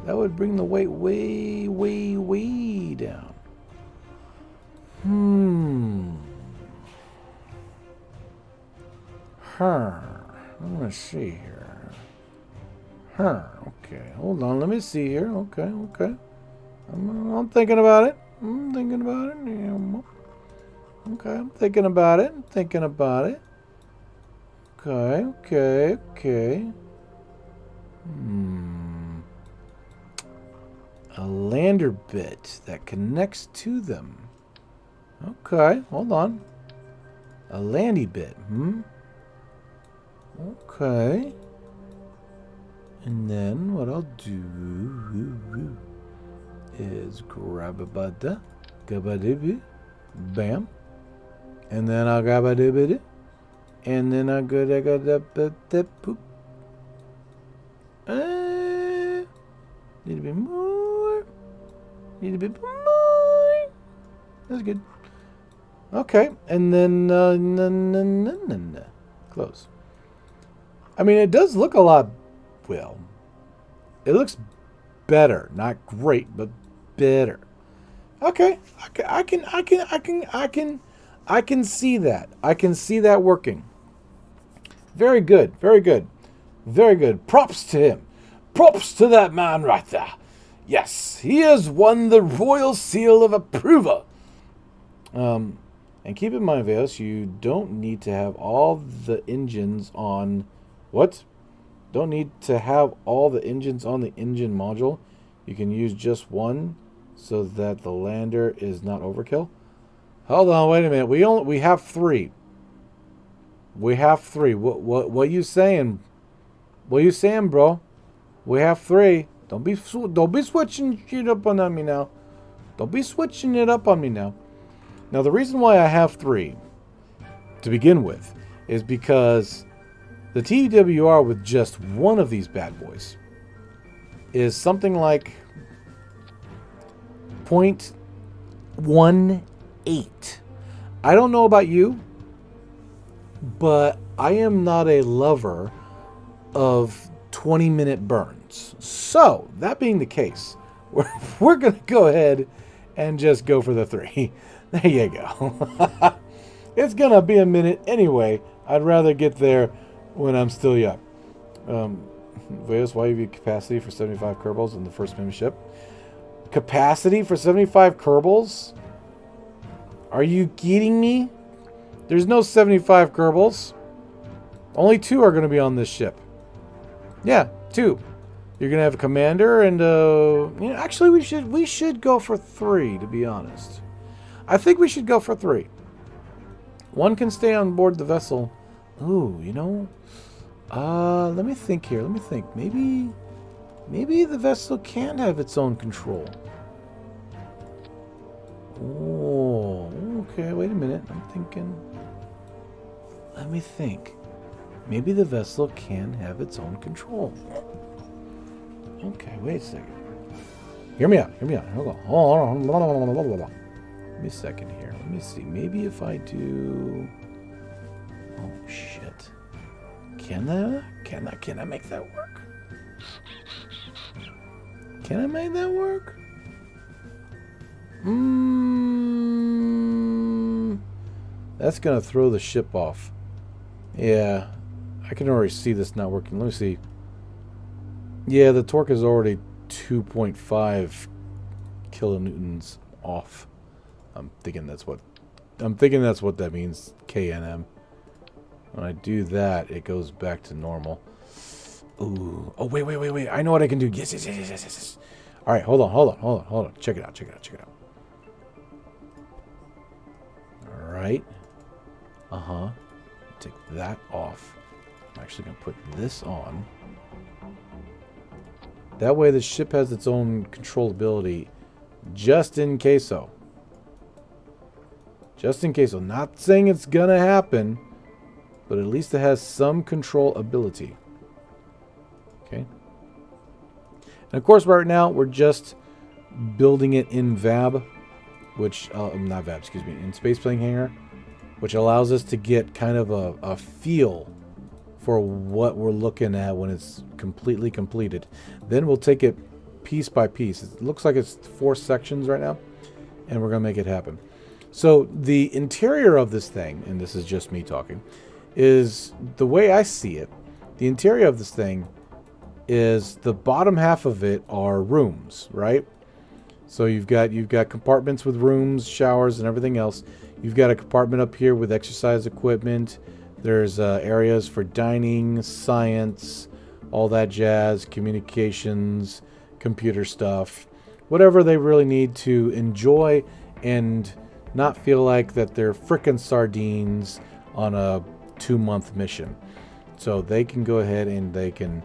That would bring the weight way, way, way down. I'm going to see here. Okay. Hold on. Let me see here. Okay. I'm thinking about it. Yeah. Okay. I'm thinking about it. Okay. A lander bit that connects to them. Okay. Hold on. A landy bit. Okay. And then what I'll do is grab a bada, gabadibi, bam. And then I'll grab a dibidi. And then I'll go da poop. Need a bit more. That's good. Okay. And then close. I mean, it does look a lot, well, it looks better. Not great, but better. Okay. I can see that. I can see that working. Very good. Props to him. Props to that man right there. Yes, he has won the royal seal of approval. And keep in mind, Veos, you don't need to have all the engines on... What? Don't need to have all the engines on the engine module. You can use just one so that the lander is not overkill. Hold on, wait a minute. We have 3. We have 3. What you saying? What you saying, bro? We have 3. Don't be switching it up on me now. Don't be switching it up on me now. Now the reason why I have 3 to begin with is because the T.U.R. with just one of these bad boys is something like 0.18. I don't know about you, but I am not a lover of 20-minute burns. So, that being the case, we're going to go ahead and just go for the 3. There you go. It's going to be a minute anyway. I'd rather get there when I'm still young. Veos, why have you capacity for 75 Kerbals in the first Minmus ship? Capacity for 75 Kerbals? Are you kidding me? There's no 75 Kerbals. Only 2 are going to be on this ship. Yeah, 2. You're going to have a commander and actually we should go for 3, to be honest. I think we should go for 3. 1 can stay on board the vessel. Ooh, let me think here. Maybe the vessel can have its own control. Oh, okay, wait a minute. I'm thinking. Let me think. Maybe the vessel can have its own control. Okay, wait a second. Hear me out. Hold on. Give me a second here. Let me see. Maybe if I do... Oh, shit. Can I make that work? Can I make that work? That's going to throw the ship off. Yeah. I can already see this not working. Let me see. Yeah, the torque is already 2.5 kilonewtons off. I'm thinking that's what that means, KNM. When I do that, it goes back to normal. Ooh. Oh, wait. I know what I can do. Yes. All right, hold on. Check it out. All right. take that off. I'm actually going to put this on. That way the ship has its own controllability, just in case so. Just in case so. Not saying it's going to happen, but at least it has some controllability. Okay. And of course, right now, we're just building it in VAB, which, not VAB, excuse me, in Space Plane Hangar, which allows us to get kind of a feel for what we're looking at when it's completely completed. Then we'll take it piece by piece. It looks like it's 4 sections right now, and we're going to make it happen. So the interior of this thing, and this is just me talking, is the way I see it. The interior of this thing is the bottom half of it are rooms, right? So you've got compartments with rooms, showers, and everything else. You've got a compartment up here with exercise equipment. There's areas for dining, science, all that jazz, communications, computer stuff, whatever they really need to enjoy and not feel like that they're frickin' sardines on a 2-month mission. So they can go ahead and they can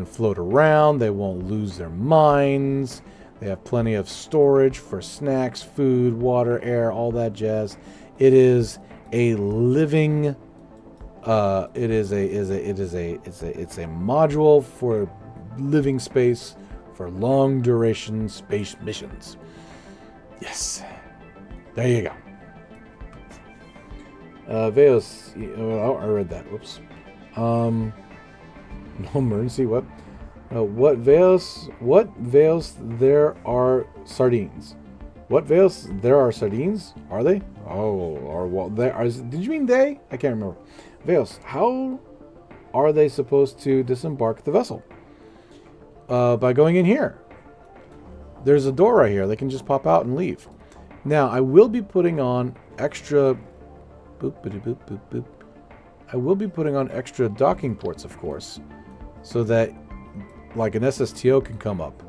float around. They won't lose their minds. They have plenty of storage for snacks, food, water, air, all that jazz. It is a living. It's a module for living space for long duration space missions. Yes, there you go. Veos. Oh, I read that. Whoops. No emergency. What? What veils? There are sardines. What veils? There are sardines? Are they? Oh, or what? There are. Did you mean they? I can't remember. Veils. How are they supposed to disembark the vessel? By going in here. There's a door right here. They can just pop out and leave. Now, I will be putting on extra. Boop, boop, boop, boop, boop. I will be putting on extra docking ports, of course, so that like an SSTO can come up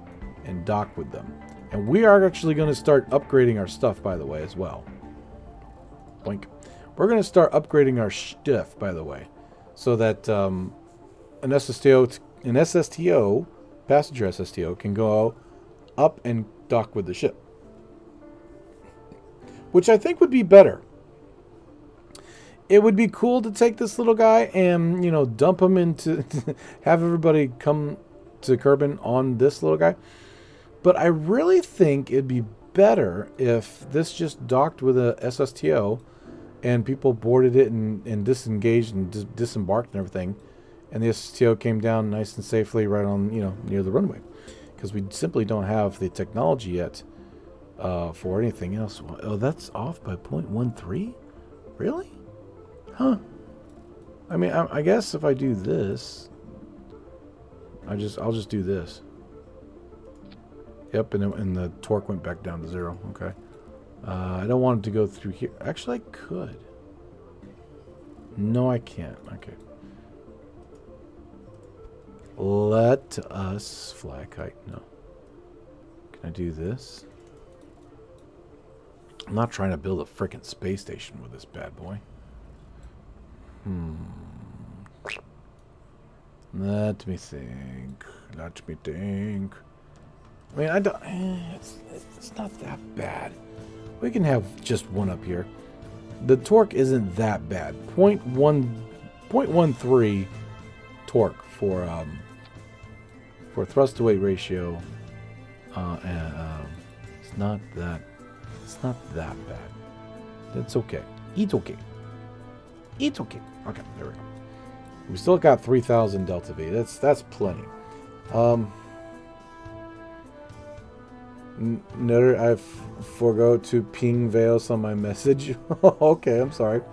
and dock with them. And we are actually going to start upgrading our stuff, by the way, as well. Boink. We're going to start upgrading our stuff, by the way, so that an SSTO, passenger SSTO, can go up and dock with the ship. Which I think would be better. It would be cool to take this little guy and, you know, dump him into... have everybody come to Kerbin on this little guy. But I really think it'd be better if this just docked with a SSTO and people boarded it and disengaged and disembarked and everything. And the SSTO came down nice and safely right on, you know, near the runway. Because we simply don't have the technology yet for anything else. Oh, that's off by 0.13? Really? Huh. I mean, I guess if I do this, I'll just do this. Yep, and the torque went back down to 0. Okay. I don't want it to go through here. Actually, I could. No, I can't. Okay. Let us fly a kite. No. Can I do this? I'm not trying to build a frickin' space station with this bad boy. Let me think. Let me think. I mean, I don't. It's not that bad. We can have just one up here. The torque isn't that bad. 0.13 torque for thrust to weight ratio. It's not that bad. It's okay. It's okay. It's okay. Okay, there we go. We still got 3,000 Delta V. That's plenty. Noted I forgo to ping Veos on my message. Okay, I'm sorry.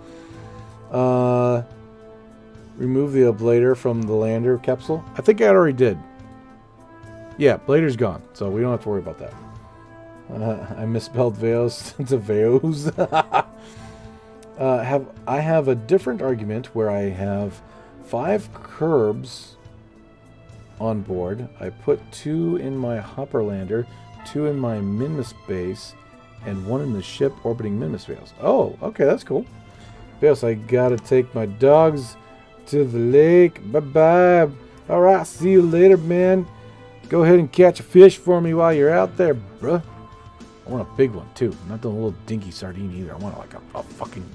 Remove the ablator from the lander capsule. I think I already did. Yeah, blader's gone, so we don't have to worry about that. I misspelled Veos to Veos. I have a different argument where I have 5 Kerbs on board. I put 2 in my hopper lander, 2 in my Minmus base, and 1 in the ship orbiting Minmus Veils. Oh, okay, that's cool. Yes, I gotta take my dogs to the lake. Bye-bye. Alright, see you later, man. Go ahead and catch a fish for me while you're out there, bruh. I want a big one, too. Not the little dinky sardine either. I want like a fucking...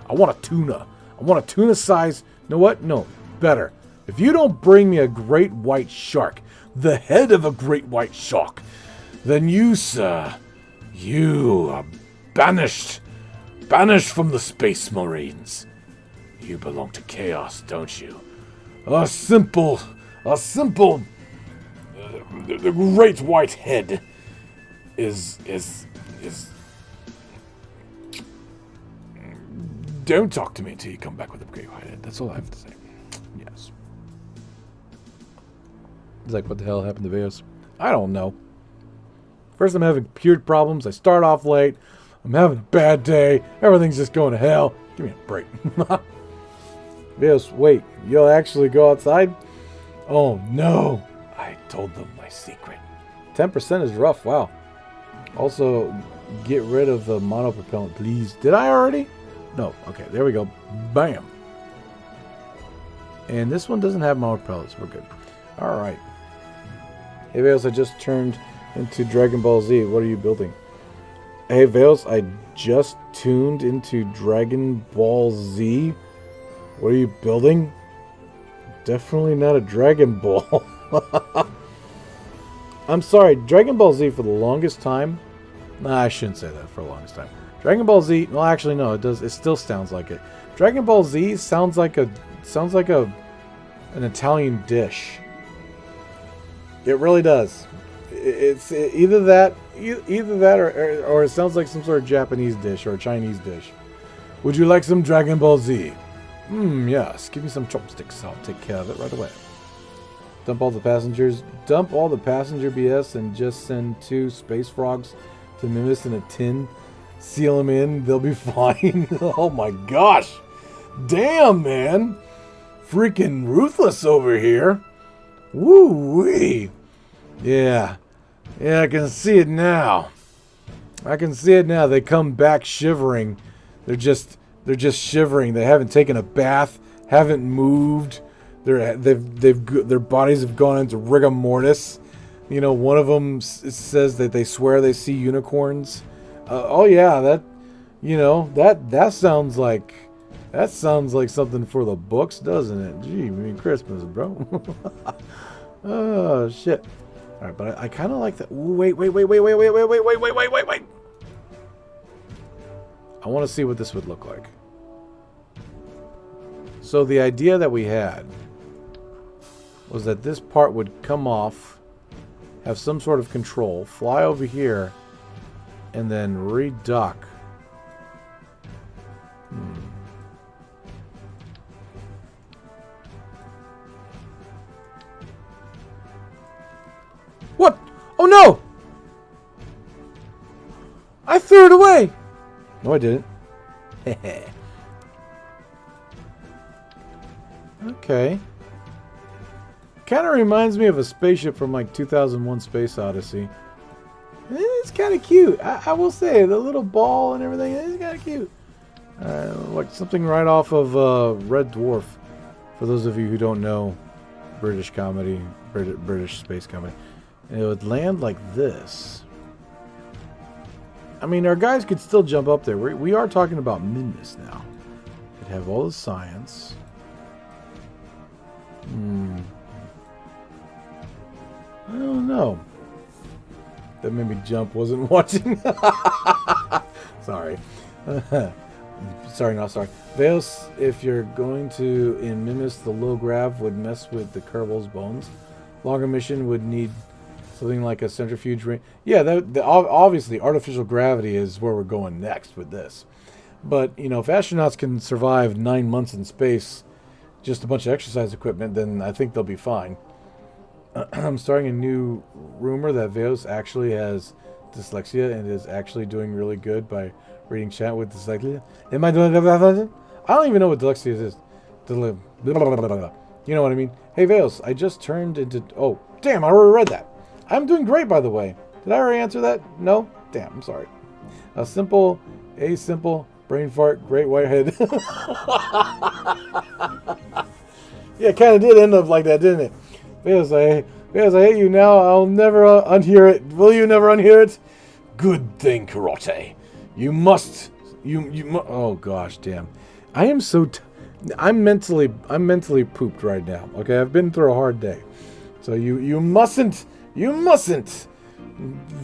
I want a tuna. I want a tuna size... You know what? No. Better. If you don't bring me a great white shark, the head of a great white shark, then you, sir, you are banished. Banished from the Space Marines. You belong to chaos, don't you? A simple... the great white head is... Don't talk to me until you come back with a great white head. That's all I have to say. Yes. It's like, what the hell happened to Veos? I don't know. First I'm having computer problems. I start off late. I'm having a bad day. Everything's just going to hell. Give me a break. Veos, wait. You'll actually go outside? Oh, no. I told them my secret. 10% is rough. Wow. Also, get rid of the monopropellant, please. Did I already? No. Okay, there we go. Bam. And this one doesn't have monopropellants. We're good. All right. Hey, Veos, I just turned into Dragon Ball Z. What are you building? Hey, Veos, I just tuned into Dragon Ball Z. What are you building? Definitely not a Dragon Ball. I'm sorry, Dragon Ball Z for the longest time... Nah, I shouldn't say that for the longest time. Dragon Ball Z... Well, actually, no, it does. It still sounds like it. Dragon Ball Z sounds like an Italian dish. It really does. It's either that or it sounds like some sort of Japanese dish or a Chinese dish. Would you like some Dragon Ball Z? Yes. Give me some chopsticks. I'll take care of it right away. Dump all the passengers. Dump all the passenger BS and just send 2 space frogs to Minmus in a tin. Seal them in. They'll be fine. Oh my gosh. Damn, man. Freaking ruthless over here. Woo-wee. Yeah. Yeah, I can see it now. I can see it now. They come back shivering. They're just shivering. They haven't taken a bath, haven't moved. Their bodies have gone into rigor mortis. You know, one of them says that they swear they see unicorns. Oh yeah, that sounds like something for the books, doesn't it? Gee, I mean, Christmas, bro. Oh shit. All right, but I kind of like that. Ooh, wait. I want to see what this would look like. So the idea that we had was that this part would come off, have some sort of control, fly over here, and then redock. What? Oh no! I threw it away! No, I didn't. Okay. Kind of reminds me of a spaceship from like 2001 Space Odyssey. It's kind of cute. I will say, the little ball and everything, it's kind of cute. Like something right off of Red Dwarf. For those of you who don't know British comedy, British space comedy. And it would land like this. I mean, our guys could still jump up there. We are talking about Minmus now. It'd have all the science. I don't know. That made me jump. Wasn't watching. Sorry. Sorry, not sorry. Veos, if you're going to in Minmus, the low grav would mess with the Kerbals' bones. Longer mission would need something like a centrifuge ring. Yeah, obviously artificial gravity is where we're going next with this. But, you know, if astronauts can survive 9 months in space, just a bunch of exercise equipment, then I think they'll be fine. I'm starting a new rumor that Veos actually has dyslexia and is actually doing really good by reading chat with dyslexia. Am I doing... I don't even know what dyslexia is. You know what I mean? Hey, Veos, I just turned into... Oh, damn, I already read that. I'm doing great, by the way. Did I already answer that? No? Damn, I'm sorry. A simple, Brain fart, great whitehead. Yeah, it kind of did end up like that, didn't it? Because I hate you now. I'll never unhear it. Will you never unhear it? Good thing, Karate. You must. Oh gosh, damn. I am so. I'm mentally pooped right now. Okay, I've been through a hard day. So you mustn't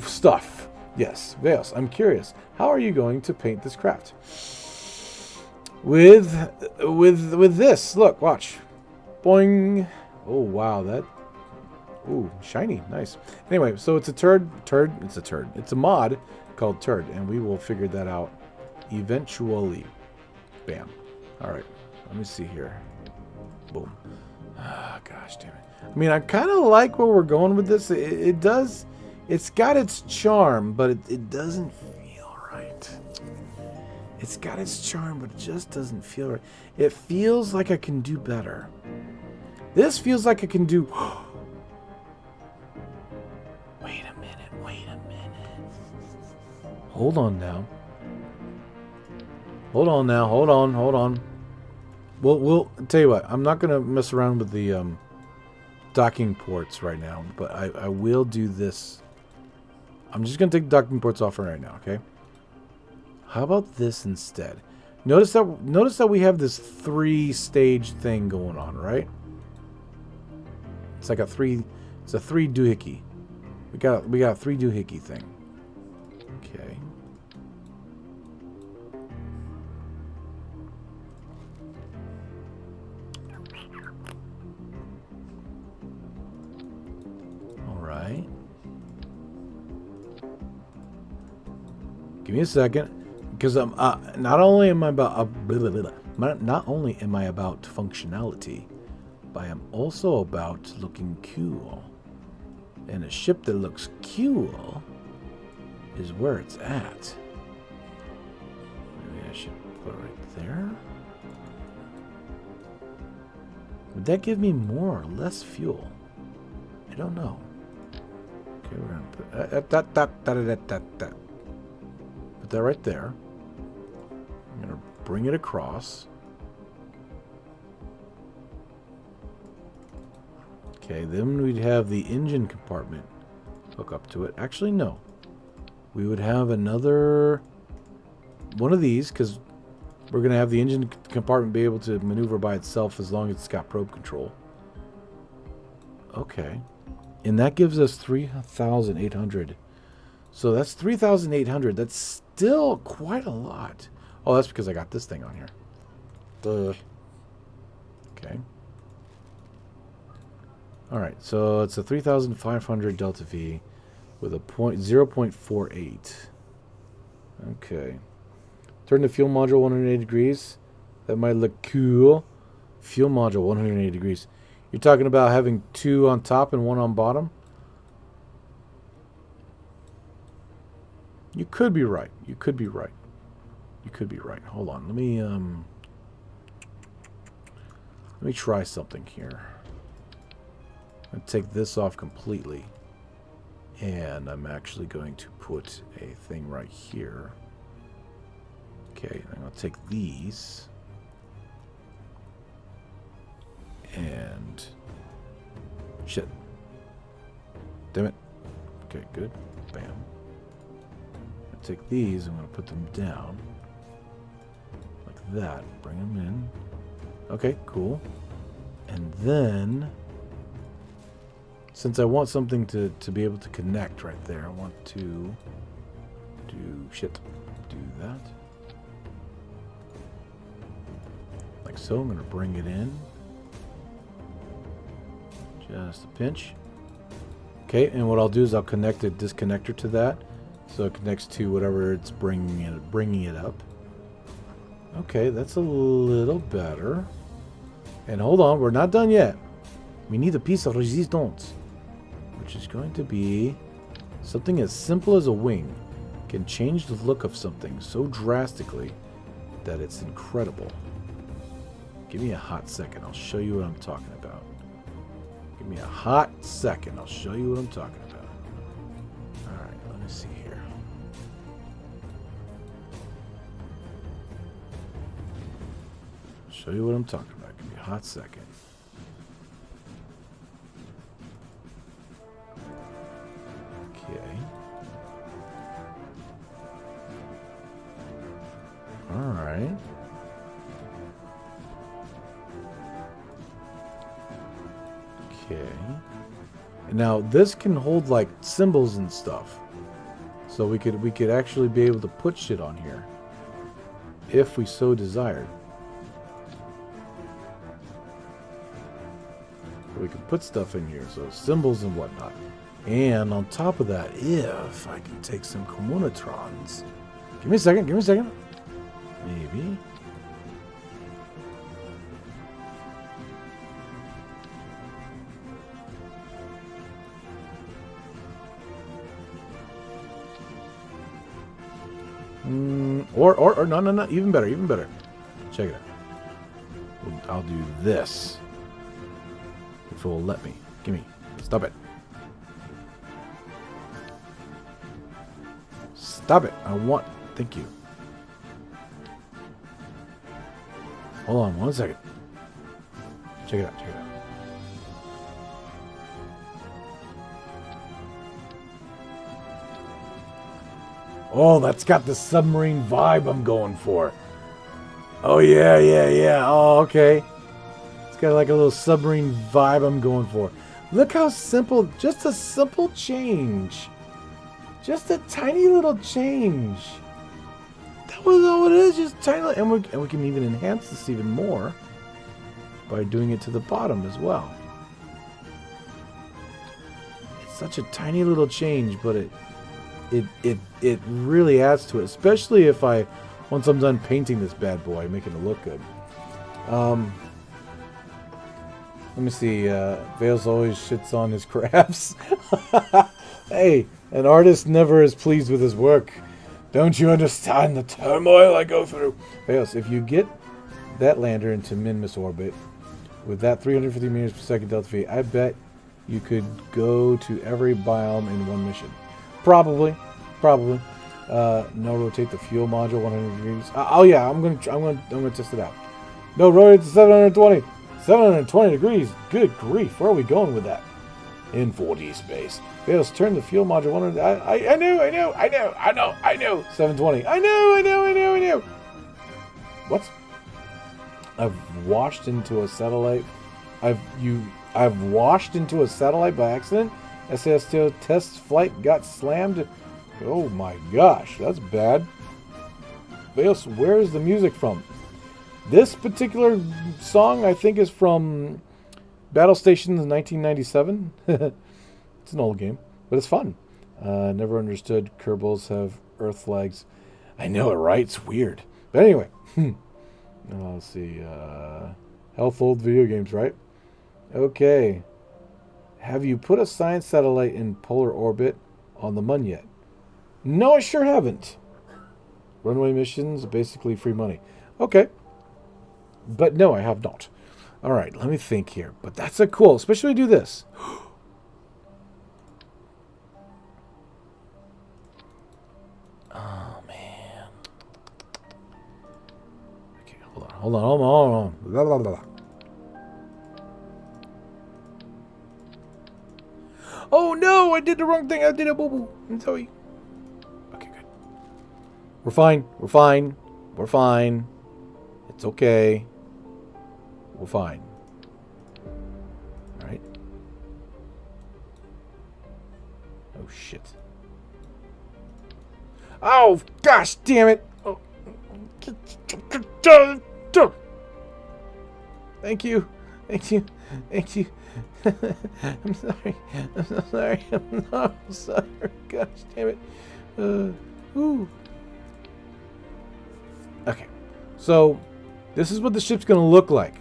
stuff. Yes, Vales. I'm curious. How are you going to paint this craft? With this. Look, watch. Boing. Oh wow, that. Ooh, shiny, nice. Anyway, so it's a turd. It's a turd. It's a mod called T.U.R.D, and we will figure that out eventually. Bam. All right. Let me see here. Boom. Ah, gosh damn it. I mean, I kind of like where we're going with this. It does. It's got its charm, but it doesn't feel right. It's got its charm, but it just doesn't feel right. It feels like I can do better. This feels like I can do... Wait a minute. Hold on now. Hold on. We'll tell you what. I'm not going to mess around with the docking ports right now, but I will do this. I'm just going to take the docking ports off right now, okay? How about this instead? Notice that we have this 3-stage thing going on, right? It's like a 3 doohickey. We got a 3 doohickey thing. Okay. All right. Give me a second, because I'm not only am I about functionality, but I am also about looking cool. And a ship that looks cool is where it's at. Maybe I should put it right there. Would that give me more or less fuel? I don't know. Okay, we're gonna put put that right there. I'm gonna bring it across. Okay, then we'd have the engine compartment hook up to it. Actually, no. We would have another one of these, because we're going to have the engine compartment be able to maneuver by itself as long as it's got probe control. Okay. And that gives us 3,800. So that's 3,800. That's still quite a lot. Oh, that's because I got this thing on here. Okay. All right, so it's a 3,500 delta V with a 0.48. Okay. Turn the fuel module 180 degrees. That might look cool. Fuel module 180 degrees. You're talking about having 2 on top and 1 on bottom? You could be right. You could be right. Hold on. Let me try something here. I'm going to take this off completely, and I'm actually going to put a thing right here. Okay, I'm going to take these and shit. Damn it. Okay, good. Bam. I'm going to take these, I'm going to put them down like that. Bring them in. Okay, cool. And then, since I want something to be able to connect right there, I want to do that. Like so. I'm going to bring it in. Just a pinch. Okay, and what I'll do is I'll connect a disconnector to that, so it connects to whatever it's bringing it up. Okay, that's a little better. And hold on, we're not done yet. We need a piece of resistance, which is going to be something as simple as a wing. Can change the look of something so drastically that it's incredible. Give me a hot second. I'll show you what I'm talking about. Give me a hot second. I'll show you what I'm talking about. All right, let me see here. show you what I'm talking about. Give me a hot second. Okay. Alright. Okay. Now this can hold like symbols and stuff. So we could actually be able to put shit on here. If we so desired. We can put stuff in here, so symbols and whatnot. And on top of that, if I can take some Communatrons. Give me a second, give me a second. Maybe. Or no, even better, even better. Check it out. I'll do this. If it will let me. Gimme. Stop it. Stop it. I want... Thank you. Hold on 1 second. Check it out, check it out. Oh, that's got the submarine vibe I'm going for. Oh, yeah, yeah, yeah. Oh, okay. It's got like a little submarine vibe I'm going for. Look how simple, just a simple change. Just a tiny little change. That was all it is, just tiny. And we can even enhance this even more by doing it to the bottom as well. It's such a tiny little change, but it really adds to it, especially if once I'm done painting this bad boy, making it look good. Let me see. Vales always shits on his crafts. Hey, an artist never is pleased with his work. Don't you understand the turmoil I go through? Vales, if you get that lander into Minmus orbit with that 350 meters per second delta V, I bet you could go to every biome in one mission. Probably. No, rotate the fuel module 100 degrees. Oh yeah, I'm gonna test it out. No, rotate to 720. 720 degrees. Good grief. Where are we going with that? In 4D space. Let's turn the fuel module 100. I knew. 720. I knew. What? I've washed into a satellite. I've washed into a satellite by accident. SASTO test flight got slammed. Oh my gosh, that's bad. Vales, where is the music from? This particular song, I think, is from Battle Stations 1997. It's an old game, but it's fun. Never understood Kerbals have Earth flags. I know it, right? It's weird. But anyway, let's see. Health old video games, right? Okay. Have you put a science satellite in polar orbit on the Mun yet? No, I sure haven't. Runway missions, basically free money. Okay. But no, I have not. All right, let me think here. But that's a cool, especially do this. Oh, man. Okay, hold on. Blah, blah, blah. Oh, no, I did the wrong thing. I did a boo-boo. I'm sorry. Okay, good. We're fine. It's okay. We're fine. Alright. Oh, shit. Oh, gosh damn it! Oh. Thank you. I'm sorry. I'm sorry. Gosh damn it. Ooh. Okay. So, this is what the ship's going to look like.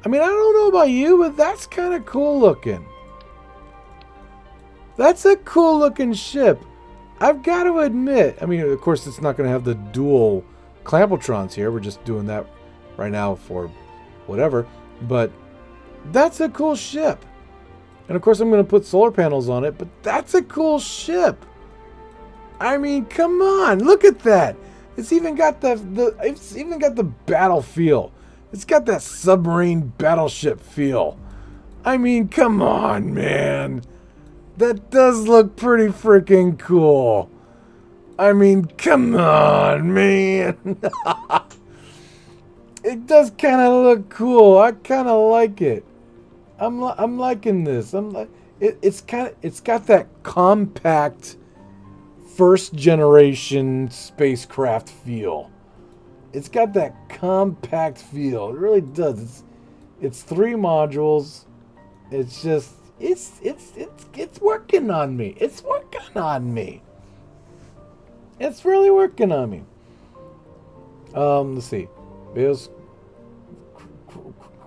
I mean, I don't know about you, but that's kind of cool looking. That's a cool looking ship. I've got to admit. I mean, of course, it's not going to have the dual Clampotrons here. We're just doing that right now for whatever. But that's a cool ship. And of course, I'm going to put solar panels on it. But that's a cool ship. I mean, come on. Look at that. It's even got the battle feel. It's got that submarine battleship feel. I mean, come on, man. That does look pretty freaking cool. I mean, come on, man. It does kind of look cool. I kind of like it. I'm liking this. It's got that compact first generation spacecraft feel. It's got that compact feel. It really does. It's 3 modules. It's just it's working on me. It's working on me. It's really working on me. Let's see. Veils.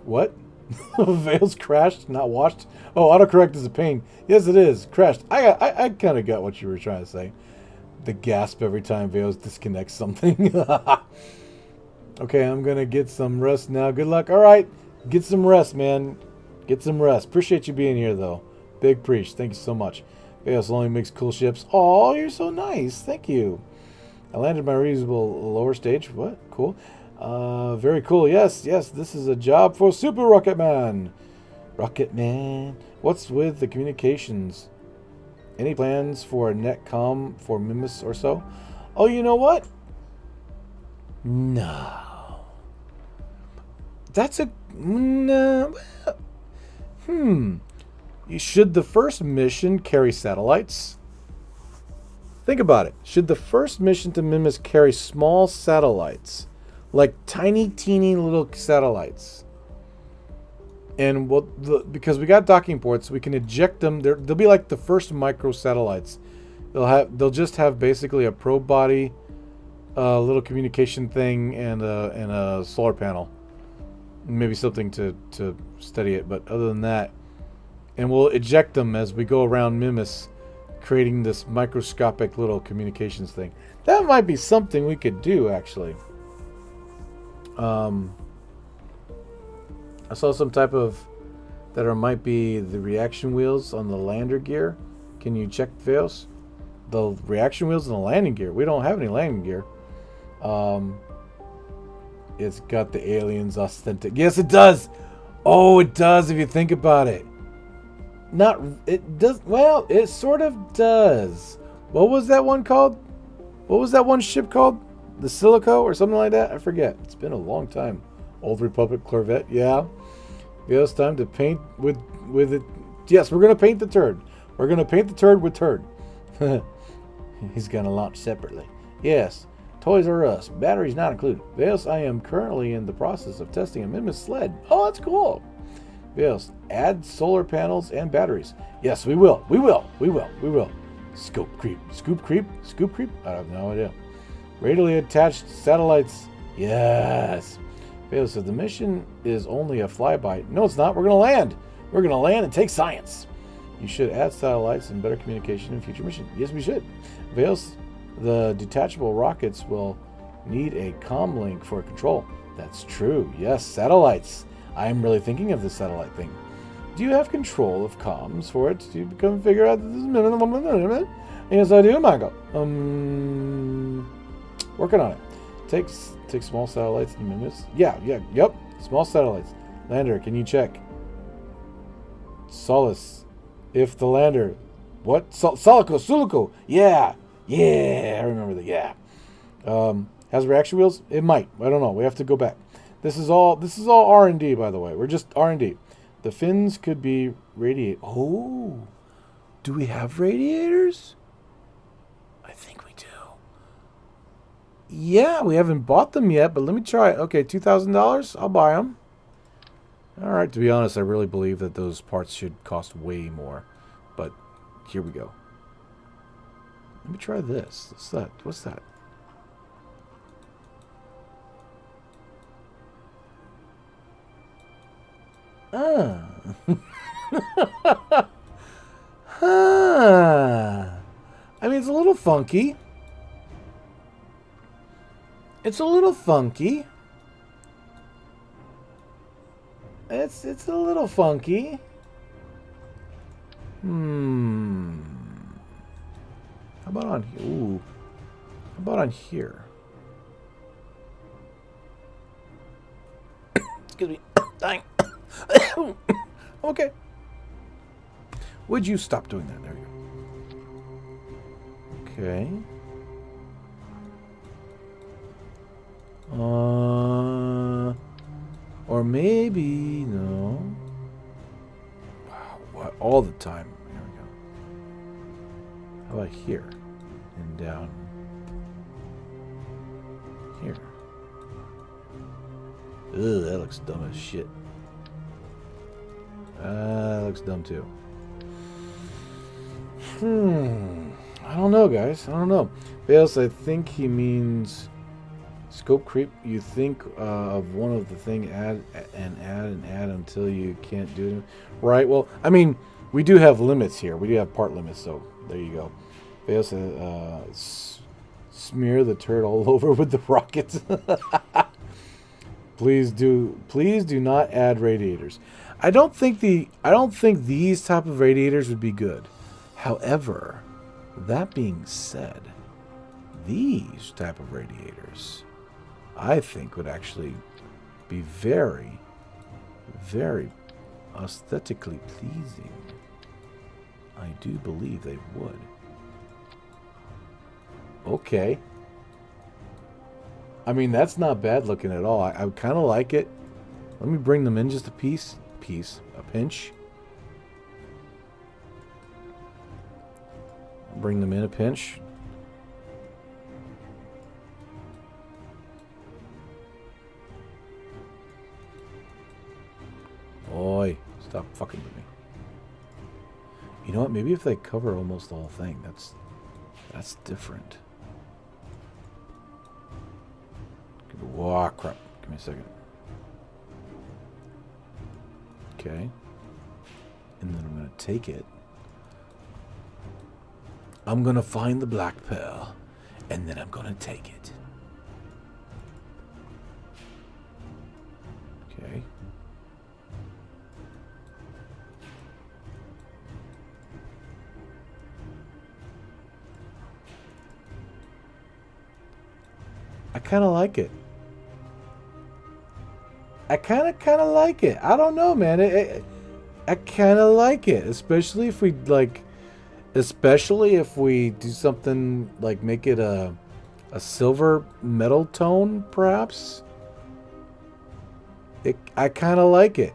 What? Veils crashed, not washed. Oh, autocorrect is a pain. Yes, it is. Crashed. I kind of got what you were trying to say. The gasp every time Veils disconnects something. Okay, I'm gonna get some rest now. Good luck. All right, get some rest, man. Get some rest. Appreciate you being here, though. Big preach. Thank you so much. Veils only makes cool ships. Oh, you're so nice. Thank you. I landed my reusable lower stage. What? Cool. Very cool. Yes, this is a job for Super Rocket Man. Rocket Man. What's with the communications? Any plans for a netcom for Minmus or so? Oh, you know what? No. That's a... No. Should the first mission carry satellites? Think about it. Should the first mission to Minmus carry small satellites? Like tiny, teeny little satellites. And because we got docking ports, we can eject them. They'll be like the first micro satellites. They'll just have basically a probe body, a little communication thing, and a solar panel. Maybe something to steady it, but other than that, and we'll eject them as we go around Minmus, creating this microscopic little communications thing. That might be something we could do, actually. I saw some type of that might be the reaction wheels on the lander gear. Can you check Veils? The reaction wheels and the landing gear. We don't have any landing gear. It's got the aliens authentic. Yes, it does. Oh, it does if you think about it. It does. Well, it sort of does. What was that one called? What was that one ship called? The Silico or something like that? I forget. It's been a long time. Old Republic Corvette. Yeah. Yeah, it's time to paint with it. Yes, we're going to paint the turd. We're going to paint the turd with turd. He's going to launch separately. Yes. Toys R Us. Batteries not included. Veils, I am currently in the process of testing a Minmus sled. Oh, that's cool. Veils, add solar panels and batteries. Yes, we will. We will. Scoop creep. Scoop creep? Scoop creep? I have no idea. Radially attached satellites. Yes. Veils, so the mission is only a flyby. No, it's not. We're going to land. We're going to land and take science. You should add satellites and better communication in future mission. Yes, we should. Veils, the detachable rockets will need a comm link for control. That's true. Yes, satellites. I'm really thinking of the satellite thing. Do you have control of comms for it to figure out this? Yes, I do, Michael. Working on it. Take small satellites in minutes. Yep. Small satellites. Lander, can you check? Solace. If the lander... What? Sulico. Yeah, I remember that. Yeah. Has reaction wheels? It might. I don't know. We have to go back. This is all R&D, by the way. We're just R&D. The fins could be radiate. Oh, do we have radiators? I think we do. Yeah, we haven't bought them yet, but let me try. Okay, $2,000. I'll buy them. All right. To be honest, I really believe that those parts should cost way more, but here we go. Let me try this. What's that? I mean, it's a little funky. It's a little funky. It's a little funky. How about on here? Ooh. How about on here? Excuse me. Dying. Okay. Would you stop doing that? There you go. Okay. Or maybe no. Wow, what all the time? Here we go. How about here and down here? Ugh, that looks dumb as shit. That looks dumb too. I don't know, guys. I don't know. Bales, I think he means scope creep. You think of one of the thing, add until you can't do it. Right. Well, I mean, we do have limits here. We do have part limits, so there you go. Bales, smear the turd all over with the rockets. Please do not add radiators. I don't think these type of radiators would be good. However, that being said, these type of radiators, I think, would actually be very, very aesthetically pleasing. I do believe they would. Okay. I mean, that's not bad looking at all. I kind of like it. Let me bring them in just a piece, a pinch. Bring them in a pinch. Oi, stop fucking with me. You know what? Maybe if they cover almost the whole thing, that's different. Whoa, crap. Give me a second. Okay. And then I'm going to take it. I'm going to find the black pearl. And then I'm going to take it. Okay. I kind of like it. I kind of like it. I don't know, man. I kind of like it, especially if we do something like make it a silver metal tone, perhaps. I kind of like it.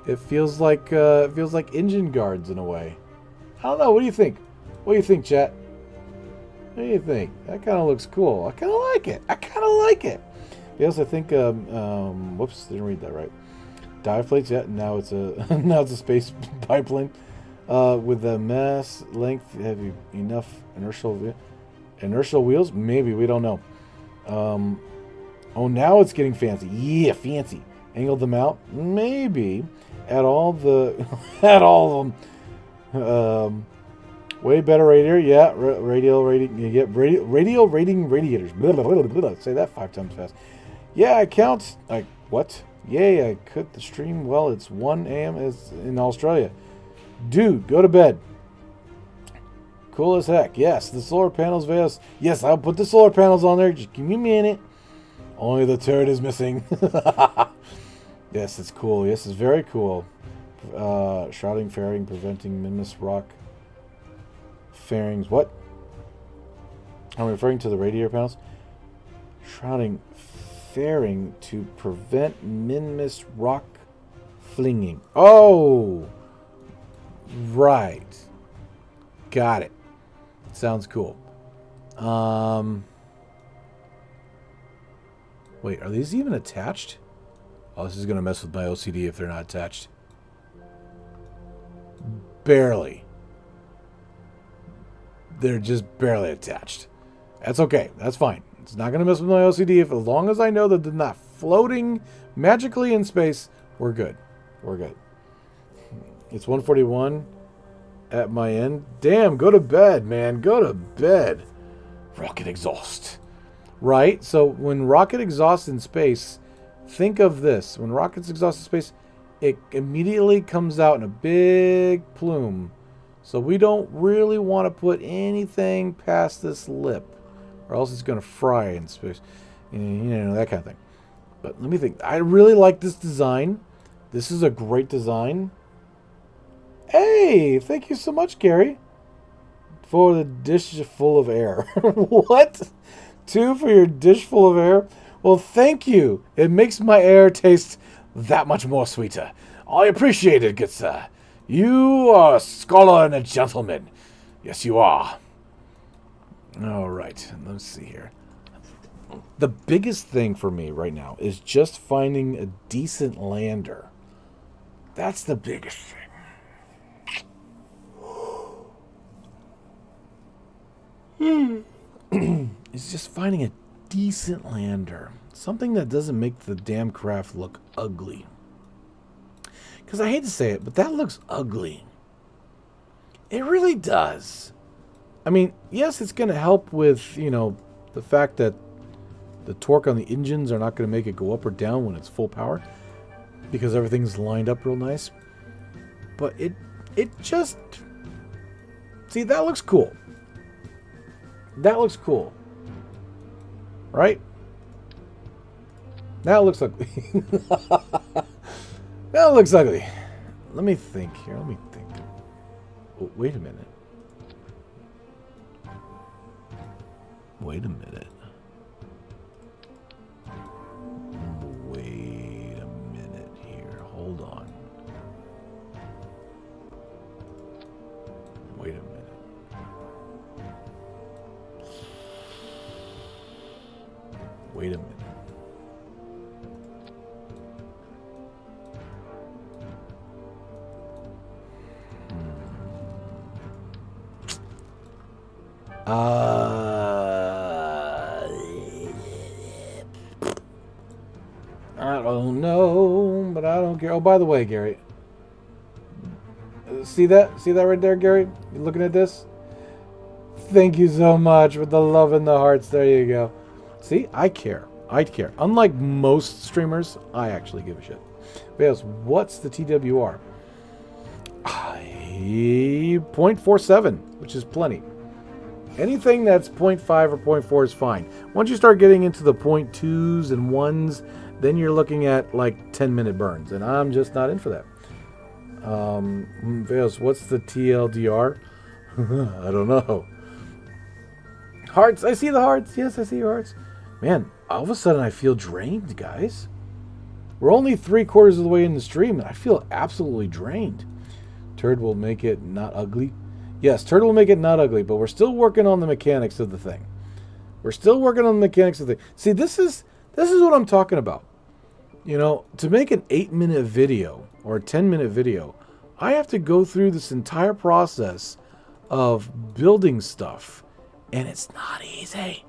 It feels like engine guards in a way. I don't know. What do you think? What do you think, chat? What do you think? That kind of looks cool. I kind of like it. I kind of like it. Yes, I think. Whoops, didn't read that right. Dive plates. Yeah, now it's a space pipeline. With the mass length, have you enough inertial wheels? Maybe, we don't know. Oh, now it's getting fancy. Yeah, fancy. Angled them out. Maybe. At all of them. Way better radiator. Yeah, radial rating. You get radial rating radiators. Blah, blah, blah, blah, blah. Say that 5 times fast. Yeah, I count. What? Yay, I cooked the stream. Well, it's 1 a.m. It's in Australia. Dude, go to bed. Cool as heck. Yes, the solar panels, Vegas. Yes, I'll put the solar panels on there. Just give me a minute. Only the turret is missing. Yes, it's cool. Yes, it's very cool. Shrouding, fairing, preventing Minmus rock fairings. What? I'm referring to the radiator panels. Shrouding, fairing to prevent Minmus rock flinging. Oh! Right. Got it. Sounds cool. Wait, are these even attached? Oh, this is going to mess with my OCD if they're not attached. Barely. They're just barely attached. That's okay. That's fine. It's not going to mess with my OCD as long as I know that they're not floating magically in space. We're good. We're good. It's 1:41 at my end. Damn, go to bed, man. Go to bed. Rocket exhaust. Right? So when rocket exhausts in space, think of this. When rockets exhaust in space, it immediately comes out in a big plume. So we don't really want to put anything past this lip, or else it's going to fry in space. You know, that kind of thing. But let me think. I really like this design. This is a great design. Hey, thank you so much, Gary, for the dish full of air. What? 2 for your dish full of air? Well, thank you. It makes my air taste that much more sweeter. I appreciate it, good sir. You are a scholar and a gentleman. Yes, you are. All right, let's see here. The biggest thing for me right now is just finding a decent lander. That's the biggest thing. It's just finding a decent lander. Something that doesn't make the damn craft look ugly. Because I hate to say it, but that looks ugly. It really does. I mean, yes, it's going to help with, you know, the fact that the torque on the engines are not going to make it go up or down when it's full power. Because everything's lined up real nice. But it just... See, that looks cool. That looks cool. Right? That looks ugly. That looks ugly. Let me think here. Let me think. Oh, wait a minute. Wait a minute. Wait a minute here. Hold on. Wait a minute. Wait a minute. I don't know, but I don't care. Oh, by the way, Gary. See that? See that right there, Gary? You looking at this? Thank you so much for the love and the hearts. There you go. See, I care. I care. Unlike most streamers, I actually give a shit. But yes, what's the TWR? 0.47, which is plenty. Anything that's 0.5 or 0.4 is fine. Once you start getting into the 0.2s and 1s, then you're looking at like 10-minute burns, and I'm just not in for that. What's the TLDR? I don't know. Hearts, I see the hearts. Yes, I see your hearts. Man, all of a sudden I feel drained, guys. We're only 3/4 of the way in the stream, and I feel absolutely drained. T.U.R.D will make it not ugly. Yes, T.U.R.D will make it not ugly, but we're still working on the mechanics of the thing. We're still working on the mechanics of the thing. See, this is what I'm talking about. You know, to make an 8-minute video or a 10-minute video, I have to go through this entire process of building stuff, and it's not easy.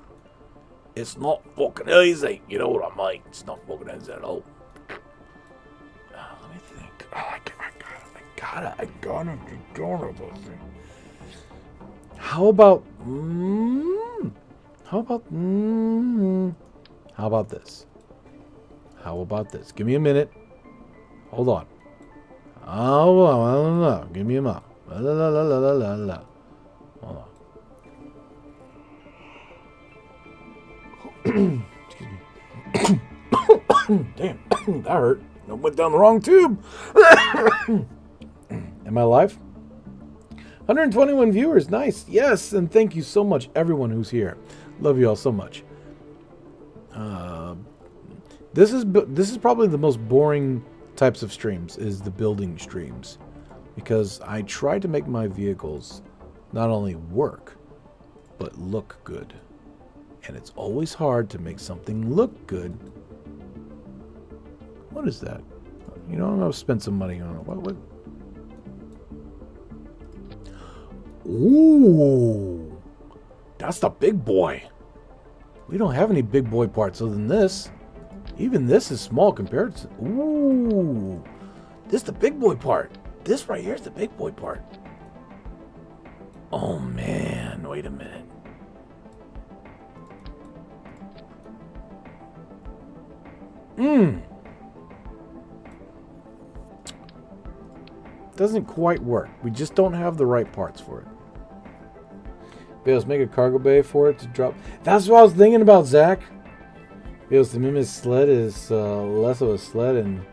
It's not fucking easy. You know what I mean? It's not fucking easy at all. Let me think. I gotta How about this? How about this? Give me a minute. Hold on. Oh, give me a minute. Hold on. Excuse me. Damn, that hurt. I went down the wrong tube. Am I live? 121 viewers. Nice. Yes, and thank you so much, everyone who's here. Love you all so much. This is probably the most boring types of streams, is the building streams, because I try to make my vehicles not only work but look good, and it's always hard to make something look good. What is that? You know, I'm gonna spend some money on it. What? Ooh, that's the big boy. We don't have any big boy parts other than this. Even this is small compared to... Ooh, this is the big boy part. This right here is the big boy part. Oh man, wait a minute. Doesn't quite work. We just don't have the right parts for it. Let's make a cargo bay for it to drop. That's what I was thinking about, Zach. Because the Minmus sled is less of a sled and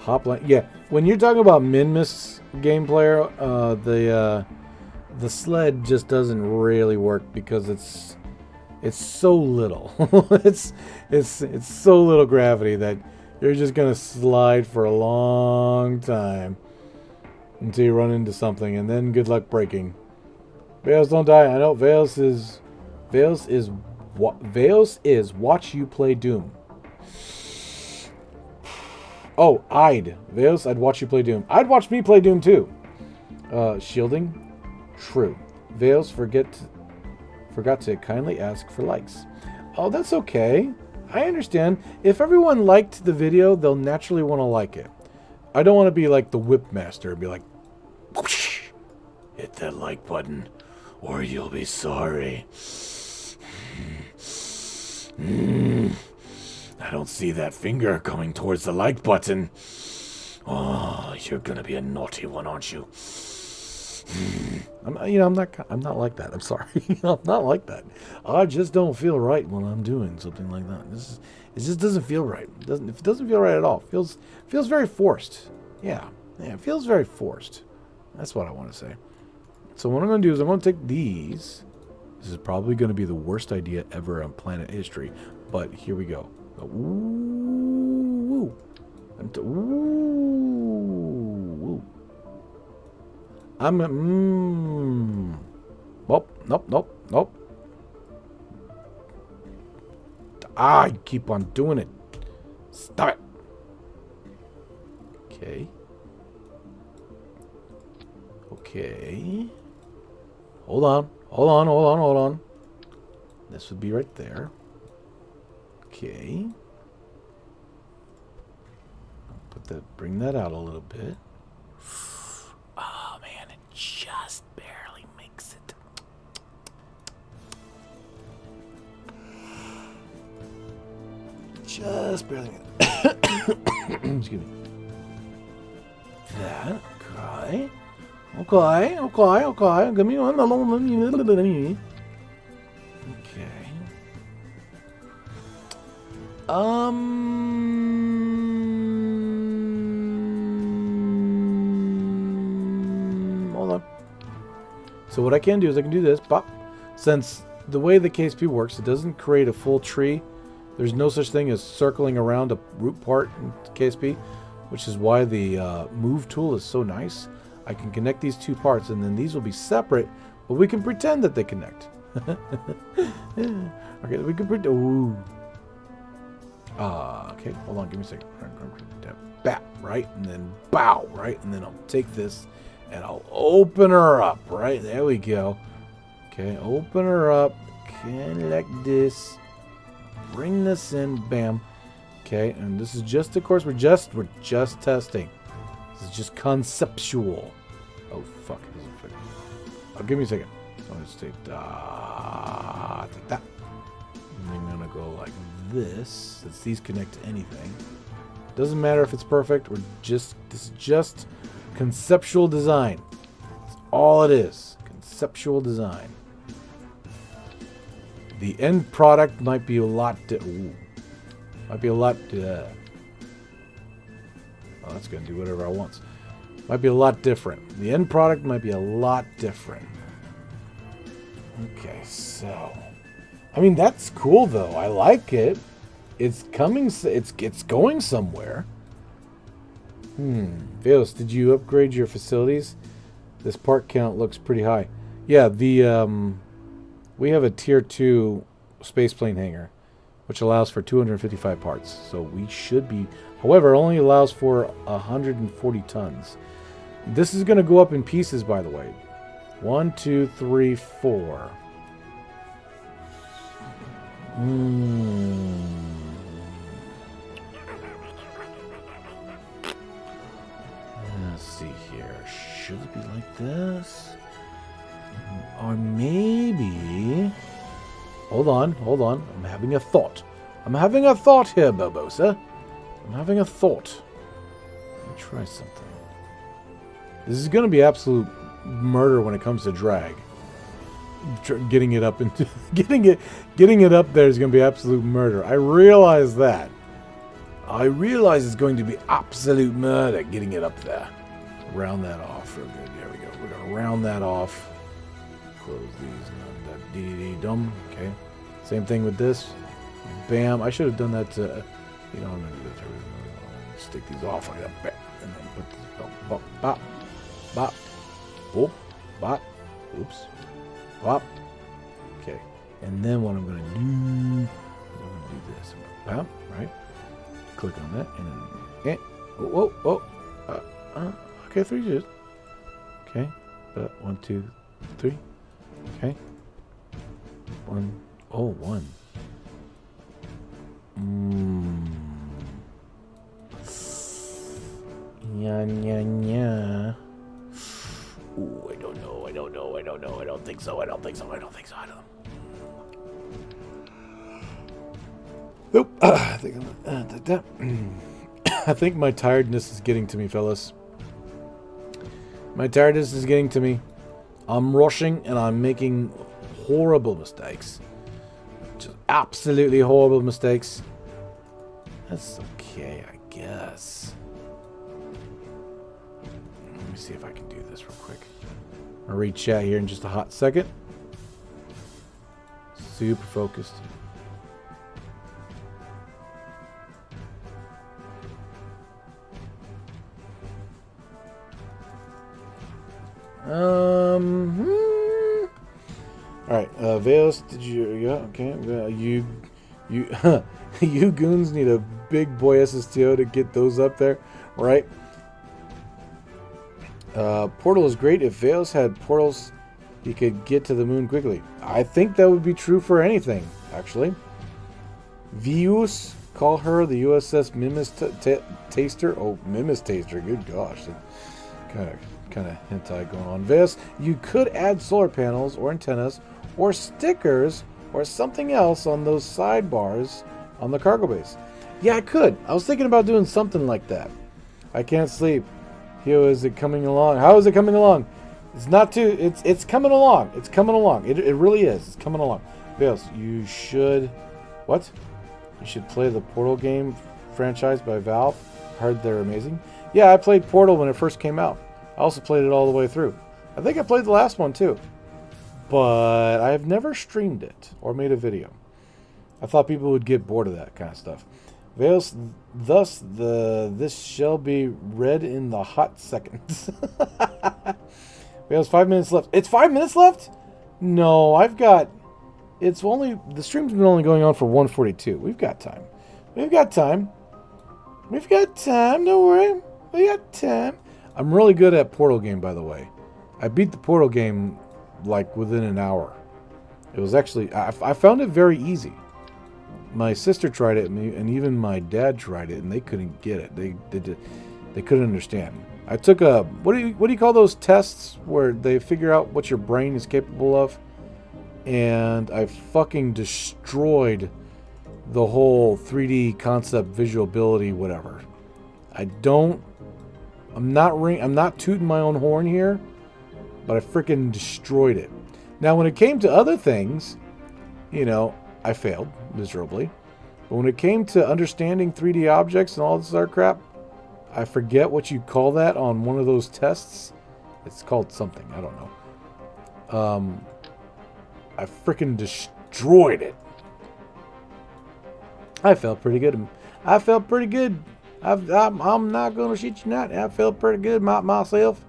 hopline. Yeah, when you're talking about Minmus game player, the sled just doesn't really work because it's so little. it's so little gravity that you're just gonna slide for a long time until you run into something, and then good luck braking. Veils don't die. I know Veils is watch you play Doom. Oh, Veils, I'd watch you play Doom. I'd watch me play Doom too. Shielding, true. Veils forgot to kindly ask for likes. Oh, that's okay. I understand. If everyone liked the video, they'll naturally want to like it. I don't want to be like the whip master and be like, whoosh, hit that like button or you'll be sorry. I don't see that finger coming towards the like button. Oh, you're gonna be a naughty one, aren't you? I'm not like that. I'm sorry. I'm not like that. I just don't feel right when I'm doing something like that. It just doesn't feel right. It doesn't feel right at all. It feels very forced. Yeah, it feels very forced. That's what I want to say. So what I'm going to do is I'm going to take these. This is probably going to be the worst idea ever on planet history, but here we go. Ooh. Ooh. Nope. I keep on doing it. Stop it. Okay. Hold on. This would be right there. Okay. Bring that out a little bit. Oh man, it just barely makes it. Just barely. Excuse me. That. Okay. Give me one. Okay. Hold on. So what I can do is I can do this. Pop. Since the way the KSP works, it doesn't create a full tree. There's no such thing as circling around a root part in KSP, which is why the move tool is so nice. I can connect these two parts, and then these will be separate, but we can pretend that they connect. Okay, we can pretend. Ooh. Okay, hold on, give me a second. Bat, right? And then bow, right? And then I'll take this, and I'll open her up, right? There we go. Okay, open her up. Okay, like this. Bring this in, bam. Okay, and this is just, of course, we're just testing. This is just conceptual. Oh fuck! It doesn't fit. Oh, give me a second. So I'm just take that. And I'm gonna go like this. Since these connect to anything, doesn't matter if it's perfect. This is just conceptual design. That's all it is. Conceptual design. The end product might be a lot. Might be a lot. Oh, that's gonna do whatever I want. Might be a lot different. The end product might be a lot different. Okay, so I mean that's cool though. I like it. It's coming. It's going somewhere. Veos, did you upgrade your facilities? This part count looks pretty high. Yeah, we have a tier 2 spaceplane hangar, which allows for 255 parts. So we should be, however, it only allows for 140 tons. This is going to go up in pieces, by the way. 1, 2, 3, 4. Let's see here. Should it be like this? Or maybe... Hold on. I'm having a thought. Here, Barbosa. I'm having a thought. Let me try something. This is going to be absolute murder when it comes to drag. getting it up into getting it up there is going to be absolute murder. I realize that. I realize it's going to be absolute murder getting it up there. Round that off real good. There we go. We're going to round that off. Close these. Dum. Okay. Same thing with this. Bam. I should have done that to, you know, I'm going to do this. Stick these off like that. Bam. And then put this. Bop. Bop. Bop. Boop. Bop. Oops. Bop. Okay. And then what I'm going to do, I'm going to do this. Bam. Right. Click on that. And then, whoa. Okay, 3 just. Okay. 1, 2, 3. Okay. 1. Oh, 1. Yeah. Ooh, I don't know. I don't think so. Nope. I think my tiredness is getting to me, fellas. My tiredness is getting to me. I'm rushing and I'm making horrible mistakes. Just absolutely horrible mistakes. That's okay, I guess. Let me see if I can do this real quick. I'll read chat here in just a hot second. Super focused. Alright, Veos, did you, yeah, okay, you you goons need a big boy SSTO to get those up there, right? Portal is great. If Veos had portals, he could get to the moon quickly. I think that would be true for anything, actually. Vius, call her the USS Minmus Taster. Oh, Minmus Taster, good gosh. Kind of hentai going on. Veos, you could add solar panels or antennas or stickers or something else on those sidebars on the cargo base. Yeah, I could. I was thinking about doing something like that. I can't sleep. Hugh, is it coming along? How is it coming along? It's not too... It's coming along. It's coming along. It really is. It's coming along. Veos, you should... What? You should play the Portal game franchise by Valve. Heard they're amazing. Yeah, I played Portal when it first came out. I also played it all the way through. I think I played the last one too. But I've never streamed it or made a video. I thought people would get bored of that kind of stuff. Veos, thus, this shall be read in the hot seconds. Veos, 5 minutes left. It's 5 minutes left? No, I've got... It's only... The stream's been only going on for 1:42. We've got time. We've got time. Don't worry. We got time. I'm really good at Portal game, by the way. I beat the Portal game like within an hour. It was actually... I found it very easy. My sister tried it, and even my dad tried it, and they couldn't get it. They couldn't understand. I took a... What do you call those tests where they figure out what your brain is capable of? And I fucking destroyed the whole 3D concept, visual ability, whatever. I'm not tooting my own horn here, but I freaking destroyed it. Now, when it came to other things, you know, I failed miserably. But when it came to understanding 3D objects and all this other crap, I forget what you call that on one of those tests. It's called something. I don't know. I freaking destroyed it. I felt pretty good. I'm not going to shit you not. I felt pretty good myself.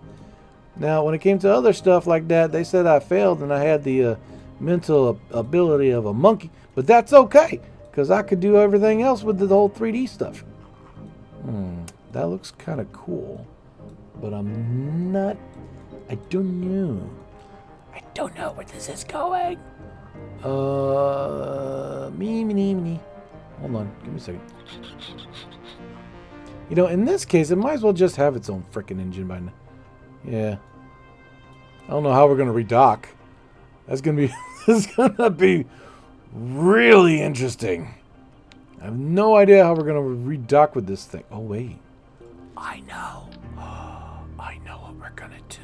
Now, when it came to other stuff like that, they said I failed and I had the mental ability of a monkey. But that's okay, because I could do everything else with the whole 3D stuff. That looks kind of cool. But I'm not... I don't know. I don't know where this is going. Me. Hold on, give me a second. You know, in this case, it might as well just have its own frickin' engine by now. Yeah. I don't know how we're gonna redock. That's gonna be... this is gonna be really interesting. I have no idea how we're gonna redock with this thing. Oh, wait. I know. I know what we're gonna do.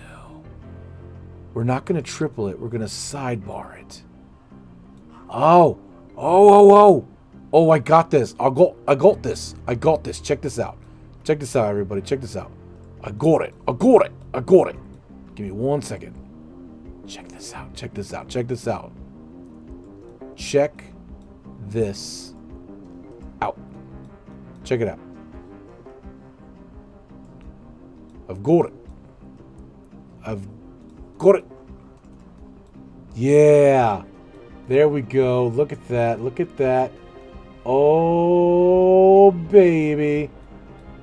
We're not going to triple it. We're going to sidebar it. Oh. Oh, I got this. I got this. Check this out. Check this out, everybody. Check this out. I got it. Give me 1 second. Check this out. Check this out. Check this out. it out. I've got it. Yeah. There we go. Look at that. Oh, baby.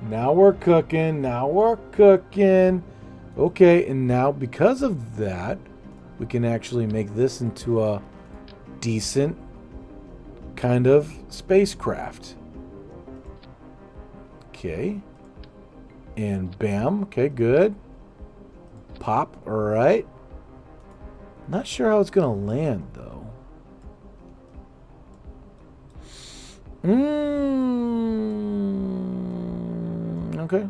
Now we're cooking. Okay, and now because of that, we can actually make this into a decent kind of spacecraft. Okay. And bam. Okay, good. Pop. All right. Not sure how it's going to land, though. Okay.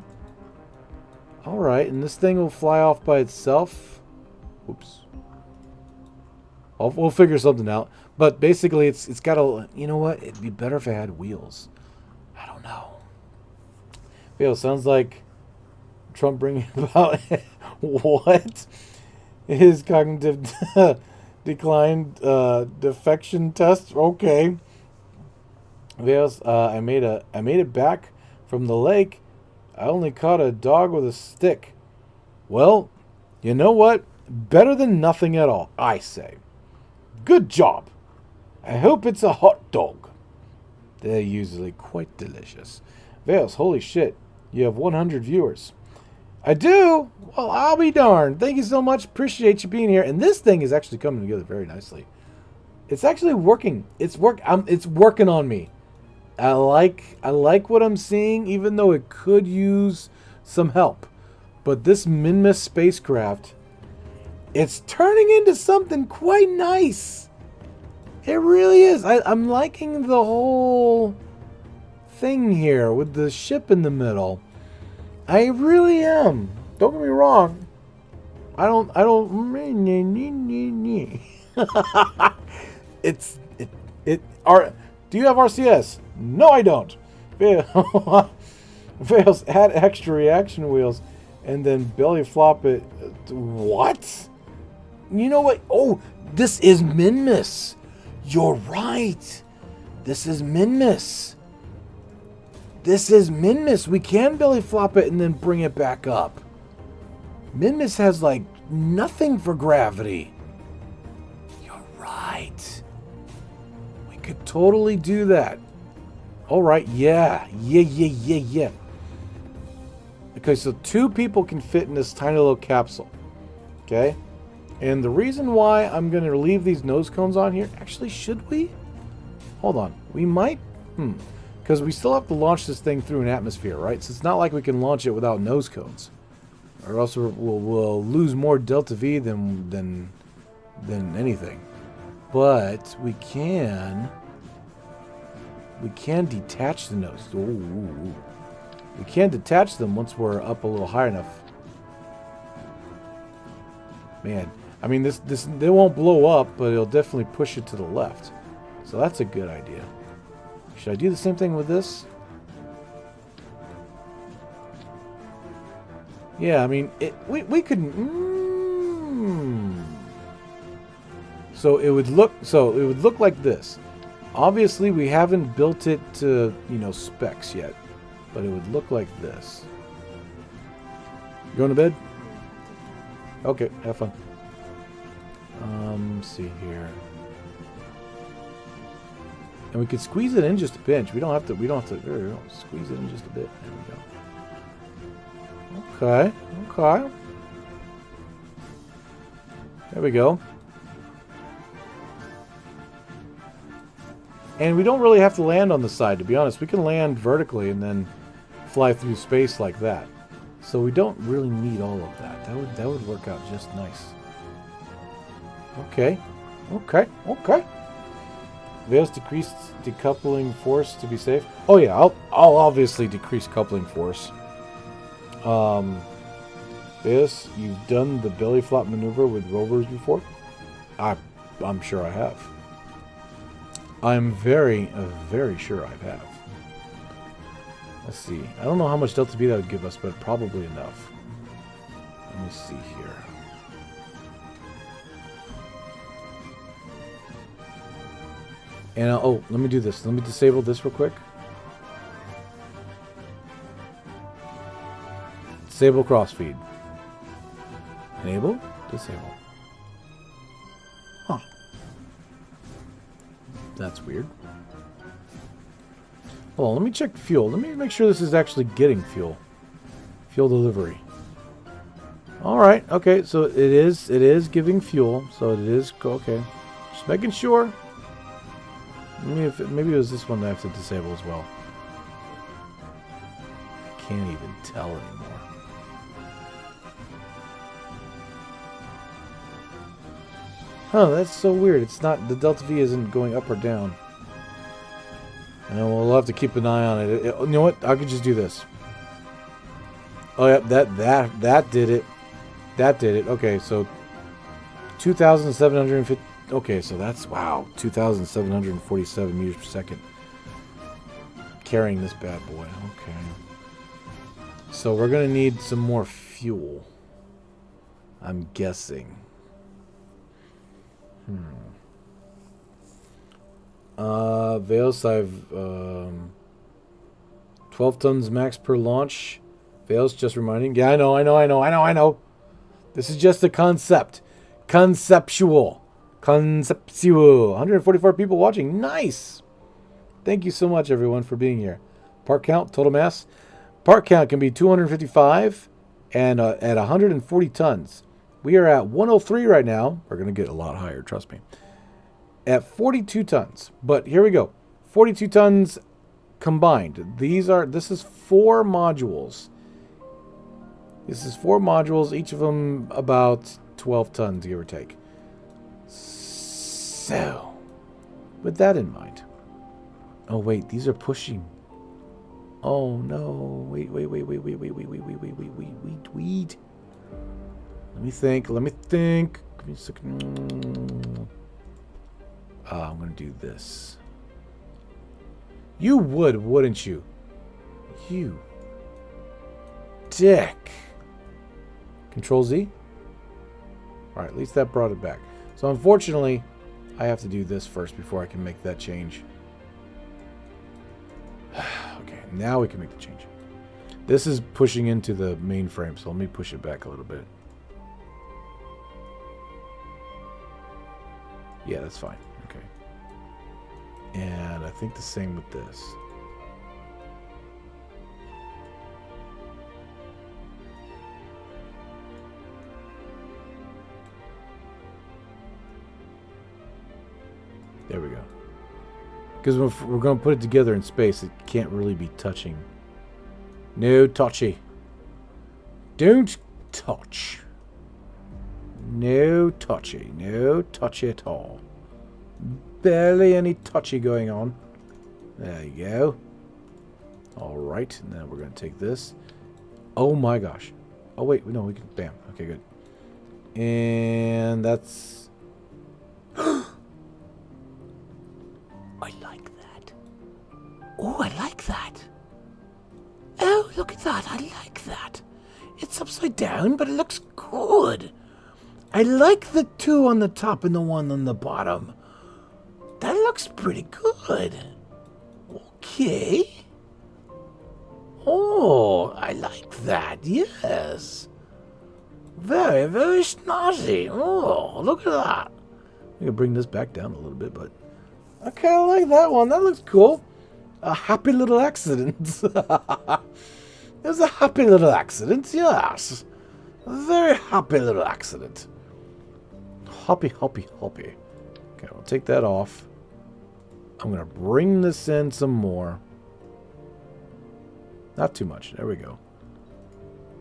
All right, and this thing will fly off by itself. Oops. We'll figure something out. But basically, it's got a... You know what? It'd be better if it had wheels. I don't know. It sounds like Trump bringing about... What? His cognitive decline defection test. Okay. Vales, I made it back from the lake. I only caught a dog with a stick. Well, you know what? Better than nothing at all, I say. Good job. I hope it's a hot dog. They're usually quite delicious. Vales, holy shit. You have 100 viewers. I do? Well, I'll be darned. Thank you so much. Appreciate you being here. And this thing is actually coming together very nicely. It's actually working. It's working on me. I like what I'm seeing, even though it could use some help. But this Minmus spacecraft, it's turning into something quite nice. It really is. I'm liking the whole thing here with the ship in the middle. I really am. Don't get me wrong. I don't. Do you have RCS? No, I don't. Fails. Add extra reaction wheels, and then belly flop it. What? You know what? Oh, this is Minmus. You're right. This is Minmus. We can belly flop it and then bring it back up. Minmus has like nothing for gravity. You're right. We could totally do that. All right, yeah. Okay, so 2 people can fit in this tiny little capsule. Okay? And the reason why I'm going to leave these nose cones on here... Actually, should we? Hold on. We might... Because we still have to launch this thing through an atmosphere, right? So it's not like we can launch it without nose cones. Or else we'll lose more delta V than anything. But we can detach the nose. Ooh. We can detach them once we're up a little high enough. Man, I mean this they won't blow up, but it'll definitely push it to the left. So that's a good idea. Should I do the same thing with this? Yeah, I mean we could. So it would look like this. Obviously, we haven't built it to, specs yet, but it would look like this. You going to bed? Okay, have fun. Let's see here. And we could squeeze it in just a pinch. We don't have to. There we go. Squeeze it in just a bit. There we go. Okay. There we go. And we don't really have to land on the side, to be honest. We can land vertically and then fly through space like that. So we don't really need all of that. That would work out just nice. Okay. There's decreased decoupling force to be safe. Oh yeah, I'll obviously decrease coupling force. This, you've done the belly flop maneuver with rovers before? I'm sure I have. I'm very sure I have. Let's see. I don't know how much delta V that would give us, but probably enough. Let me see here. And oh, let me do this. Let me disable this real quick. Disable crossfeed. Enable, disable. Huh. That's weird. Well, let me check fuel. Let me make sure this is actually getting fuel. Fuel delivery. Alright, okay, so it is giving fuel. So it is, okay. Just making sure. Maybe it was this one that I have to disable as well. I can't even tell anymore. Huh, that's so weird. It's not, the delta V isn't going up or down. And we'll have to keep an eye on it. You know what? I could just do this. Oh yeah, that did it. That did it. Okay, so 2,750. Okay, so that's, wow, 2,747 meters per second. Carrying this bad boy. Okay. So we're gonna need some more fuel, I'm guessing. Veils, I've 12 tons max per launch. Veils, just reminding. Yeah, I know. This is just a concept. Conceptual. 144 people watching. Nice. Thank you so much, everyone, for being here. Part count, total mass. Part count can be 255 and at 140 tons. We are at 103 right now. We're going to get a lot higher, trust me. At 42 tons. But here we go. 42 tons combined. This is 4 modules. This is 4 modules, each of them about 12 tons, give or take. So, with that in mind. Oh wait, these are pushing. Oh no. Wait. Let me think. Give me a second. I'm gonna do this. You would, wouldn't you? You dick. Control Z. Alright, at least that brought it back. So unfortunately, I have to do this first before I can make that change. Okay, now we can make the change. This is pushing into the mainframe, so let me push it back a little bit. Yeah, that's fine. Okay. And I think the same with this. There we go. Because we're going to put it together in space, it can't really be touching. No touchy. Don't touch. No touchy. No touchy at all. Barely any touchy going on. There you go. Alright, and then we're going to take this. Oh my gosh. Oh wait, no, we can, bam. Okay, good. And that's... I like that. Oh, I like that. Oh, look at that. I like that. It's upside down, but it looks good. I like the 2 on the top and the 1 on the bottom. That looks pretty good. Okay. Oh, I like that. Yes. Very, very snazzy. Oh, look at that. I'm going to bring this back down a little bit, but I kind of like that one. That looks cool. A happy little accident. It was a happy little accident, yes. A very happy little accident. Hoppy. Okay, we'll take that off. I'm going to bring this in some more. Not too much. There we go.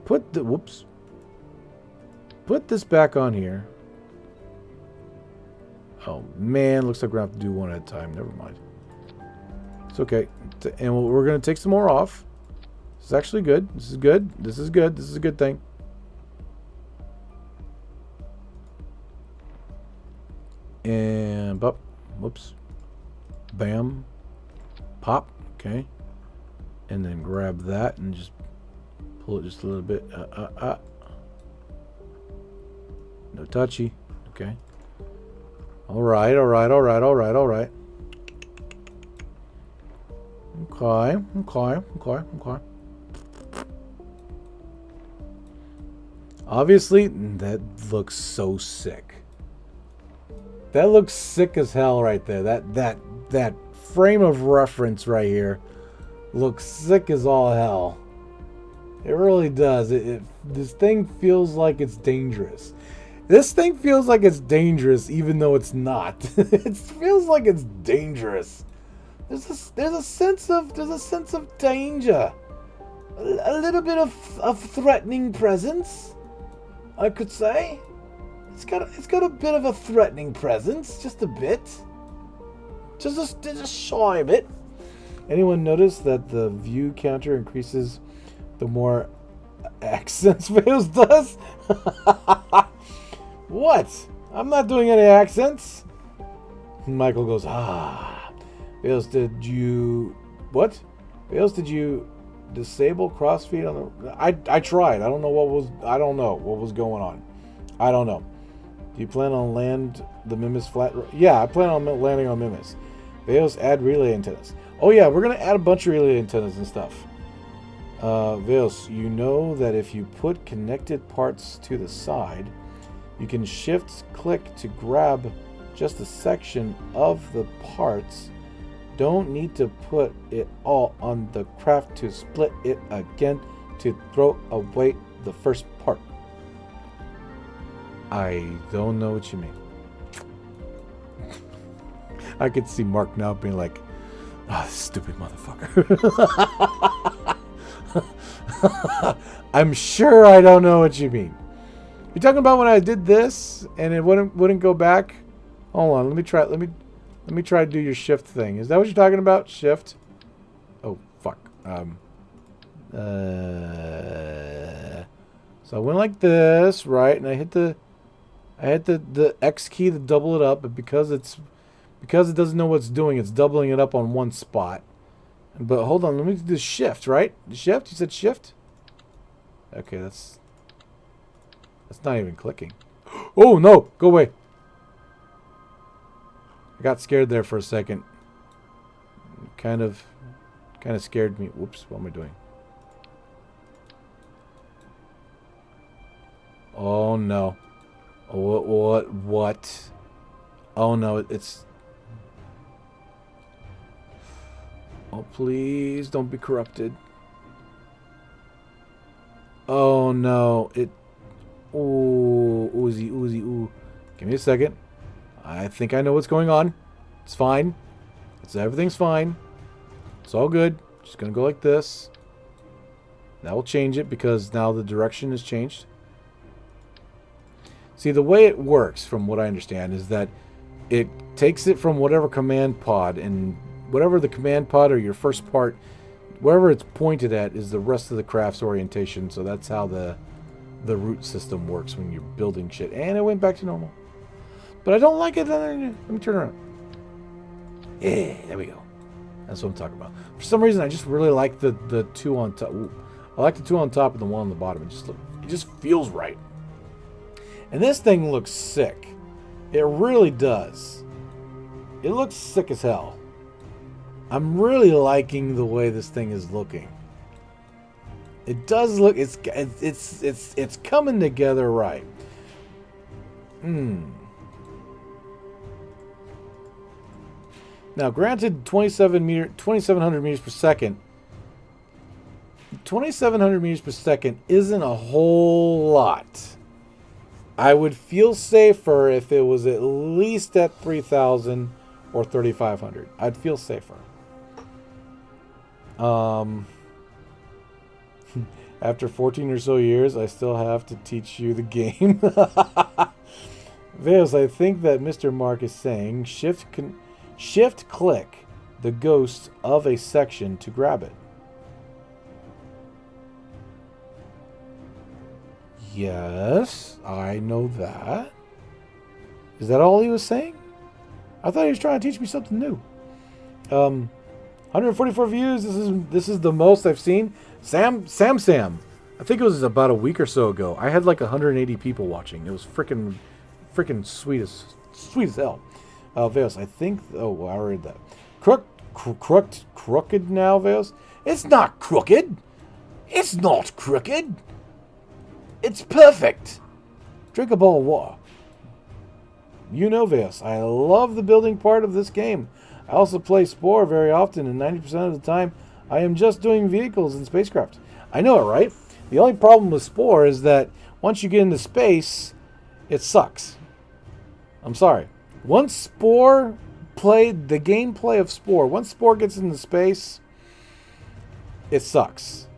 Put this back on here. Oh, man. Looks like we're going to have to do one at a time. Never mind. It's okay. And we're going to take some more off. This is actually good. This is good. This is good. This is a good thing. And bop, whoops, bam, pop, okay. And then grab that and just pull it just a little bit. No touchy, okay. All right. Okay. Obviously, that looks so sick. That looks sick as hell right there. That frame of reference right here looks sick as all hell. It really does. This thing feels like it's dangerous. This thing feels like it's dangerous, even though it's not. It feels like it's dangerous. There's a sense of danger, a little bit of threatening presence, I could say. It's got a bit of a threatening presence, just a bit, just shy a bit. Anyone notice that the view counter increases the more accents Veils does? What? I'm not doing any accents. Michael goes, Veils, did you... What? Veils, did you disable crossfeed on the... I tried. I don't know what was going on. I don't know. Do you plan on land the Minmus flat... Yeah, I plan on landing on Minmus. Veils, add relay antennas. Oh yeah, we're going to add a bunch of relay antennas and stuff. Veils, you know that if you put connected parts to the side, you can shift-click to grab just a section of the parts. Don't need to put it all on the craft to split it again to throw away the first part. I don't know what you mean. I could see Mark now being like, stupid motherfucker. I'm sure I don't know what you mean. You're talking about when I did this and it wouldn't go back? Hold on, let me try to do your shift thing. Is that what you're talking about? Shift? Oh fuck. So I went like this, right? And I hit the X key to double it up, but because it doesn't know what it's doing, it's doubling it up on one spot. But hold on, let me do the shift, right? The shift? You said shift? Okay, that's not even clicking. Oh no, go away. I got scared there for a second. Kind of scared me. Whoops, what am I doing? Oh no. What? Oh no, it's... Oh, please don't be corrupted. Oh no, ooh. Give me a second. I think I know what's going on. It's fine. Everything's fine. It's all good. Just gonna go like this. That will change it because now the direction has changed. See, the way it works, from what I understand, is that it takes it from whatever command pod, and whatever the command pod or your first part, wherever it's pointed at is the rest of the craft's orientation. So that's how the root system works when you're building shit. And it went back to normal. But I don't like it. Let me turn around. Yeah, there we go. That's what I'm talking about. For some reason, I just really like the two on top. Ooh, I like the two on top and the one on the bottom. It just feels right. And this thing looks sick. It really does. It looks sick as hell. I'm really liking the way this thing is looking. It does look. It's coming together right. Now, granted, 2,700 meters per second. 2,700 meters per second isn't a whole lot. I would feel safer if it was at least at 3,000 or 3,500. I'd feel safer. After 14 or so years, I still have to teach you the game. Veils, I think that Mr. Mark is saying shift click the ghost of a section to grab it. Yes, I know that. Is that all he was saying? I thought he was trying to teach me something new. 144 views. This is the most I've seen. Sam. I think it was about a week or so ago. I had like 180 people watching. It was freaking sweet as hell. Veos, I think. Oh, I read that. Crooked now, Veos. It's not crooked. It's not crooked. It's perfect. Drink a bowl of water. You know this. I love the building part of this game. I also play Spore very often, and 90% of the time, I am just doing vehicles and spacecraft. I know it, right? The only problem with Spore is that once you get into space, it sucks. I'm sorry. Once Spore played the gameplay of Spore, once Spore gets into space, it sucks.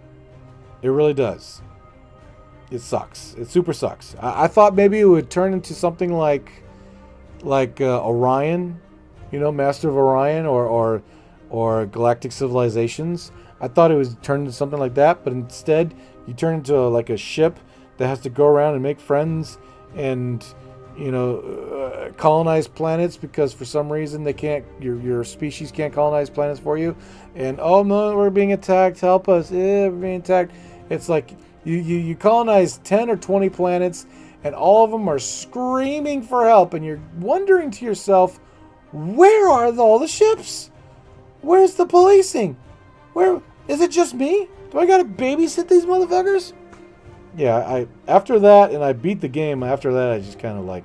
It really does. It sucks. It super sucks. I thought maybe it would turn into something like Orion, you know, Master of Orion or Galactic Civilizations. I thought it was turned into something like that, but instead you turn into like a ship that has to go around and make friends and, you know, colonize planets because for some reason they can't, your species can't colonize planets for you. And oh no, we're being attacked. Help us! We're being attacked. It's like you colonize 10 or 20 planets, and all of them are screaming for help, and you're wondering to yourself, where are all the ships? Where's the policing? Where is it just me? Do I gotta babysit these motherfuckers? Yeah, after that, and I beat the game. After that, I just kind of like,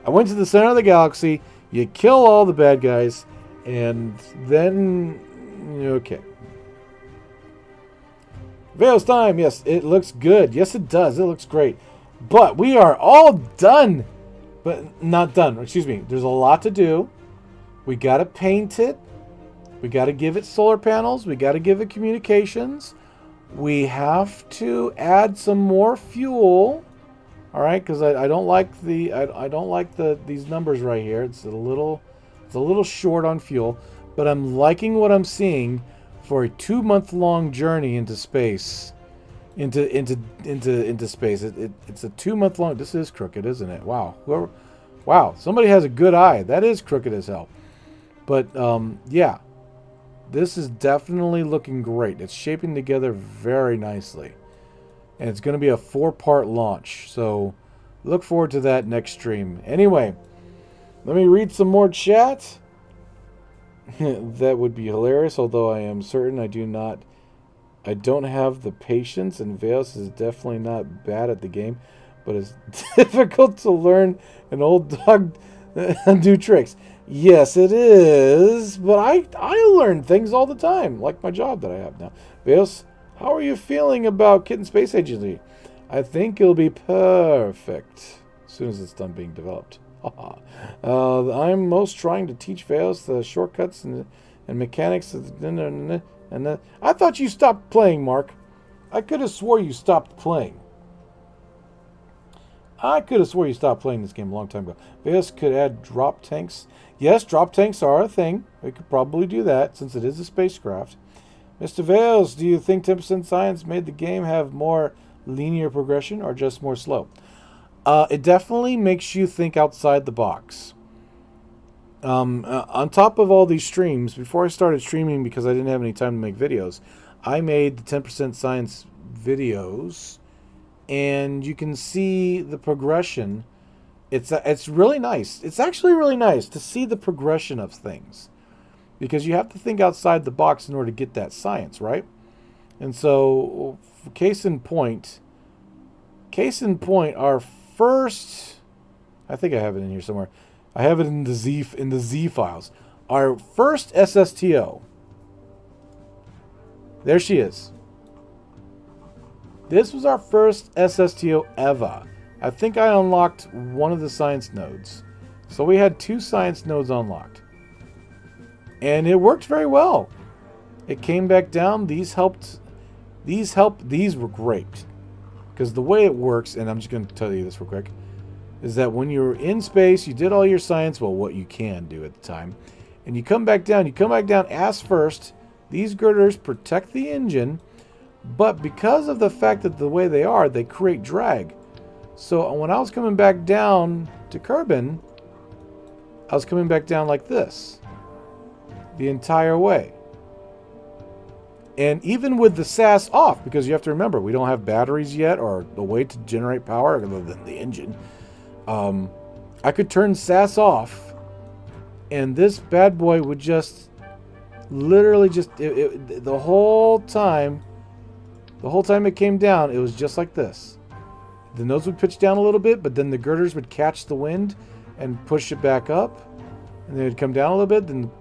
I went to the center of the galaxy. You kill all the bad guys, and then okay. Veil's time. Yes, it looks good. Yes, it does. It looks great. But we are all done. But not done. Excuse me. There's a lot to do. We got to paint it. We got to give it solar panels. We got to give it communications. We have to add some more fuel. All right, because I don't like these numbers right here. It's a little short on fuel, but I'm liking what I'm seeing for a 2-month-long journey into space. Into space. It's a 2-month-long. This is crooked, isn't it? Wow. Wow. Somebody has a good eye. That is crooked as hell. But yeah, this is definitely looking great. It's shaping together very nicely, and it's going to be a 4-part launch. So look forward to that next stream. Anyway, let me read some more chat. That would be hilarious. Although I am certain I don't have the patience, and Veos is definitely not bad at the game, but it's difficult to learn an old dog do tricks. Yes, it is, but I learn things all the time, like my job that I have now. Veos, how are you feeling about Kitten Space Agency? I think it'll be perfect as soon as it's done being developed. I'm most trying to teach Veos the shortcuts and mechanics and I thought you stopped playing, Mark. I could have swore you stopped playing. I could have swore you stopped playing this game a long time ago. Veos could add drop tanks. Yes, drop tanks are a thing. We could probably do that since it is a spacecraft. Mr. Veos, do you think 10% science made the game have more linear progression or just more slow? It definitely makes you think outside the box. On top of all these streams, before I started streaming because I didn't have any time to make videos, I made the 10% science videos, and you can see the progression. It's really nice. It's actually really nice to see the progression of things, because you have to think outside the box in order to get that science, right? And so, case in point, our first, I think I have it in here somewhere. I have it in the Z files. Our first SSTO. There she is. This was our first SSTO ever. I think I unlocked one of the science nodes. So we had 2 science nodes unlocked. And it worked very well. It came back down. These helped. These were great. Because the way it works, and I'm just going to tell you this real quick, is that when you're in space, you did all your science, well, what you can do at the time, and you come back down ass first. These girders protect the engine, but because of the fact that the way they are, they create drag. So when I was coming back down to Kerbin, I was coming back down like this the entire way. And even with the SAS off, because you have to remember, we don't have batteries yet or a way to generate power other than the engine. I could turn SAS off, and this bad boy would just literally just the whole time it came down, it was just like this. The nose would pitch down a little bit, but then the girders would catch the wind and push it back up, and they would come down a little bit. Then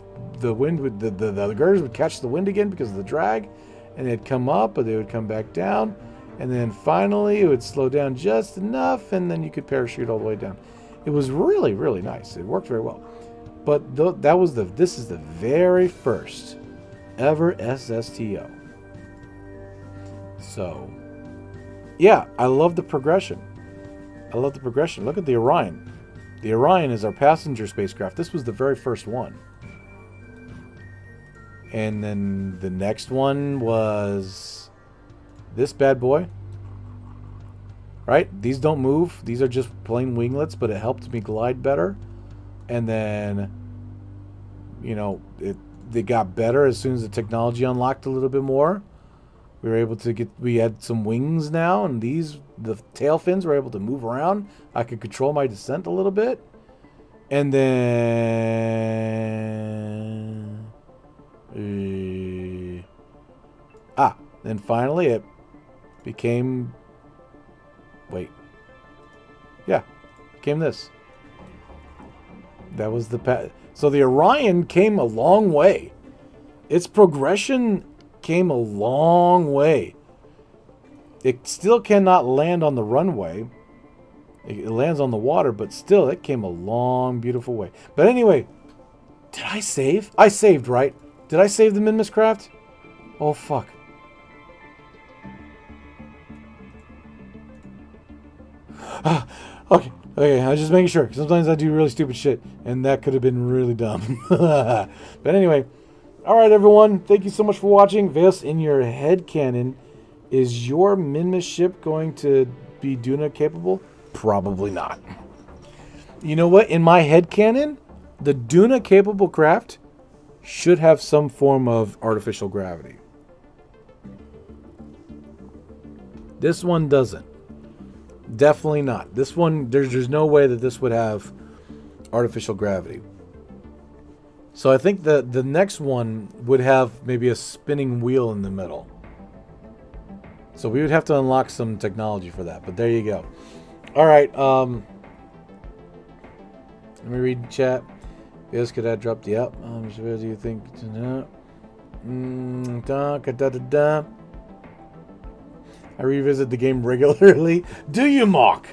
the wind would the girders would catch the wind again because of the drag, and they'd come up, but they would come back down, and then finally it would slow down just enough, and then you could parachute all the way down. It was really, really nice. It worked very well. But this is the very first ever SSTO. So, yeah, I love the progression. Look at the Orion. The Orion is our passenger spacecraft. This was the very first one. And then the next one was this bad boy. Right? These don't move. These are just plain winglets, but it helped me glide better. And then, you know, they got better as soon as the technology unlocked a little bit more. We were able to we had some wings now, and the tail fins were able to move around. I could control my descent a little bit. And then, then finally it became, became this. That was so the Orion came a long way. Its progression came a long way. It still cannot land on the runway. It lands on the water, but still, it came a long, beautiful way. But anyway, did I save? I saved, right? Did I save the Minmus craft? Oh, fuck. Okay, I was just making sure. Sometimes I do really stupid shit, and that could have been really dumb. But anyway, alright everyone, thank you so much for watching. Veos, in your headcanon, is your Minmus ship going to be Duna capable? Probably not. You know what? In my headcanon, the Duna capable craft should have some form of artificial gravity. This one doesn't. Definitely not. This one, there's no way that this would have artificial gravity. So I think the next one would have maybe a spinning wheel in the middle. So we would have to unlock some technology for that. But there you go. All right. Let me read the chat. Yes, could I drop the up? What do you think? I revisit the game regularly. Do you, Mark?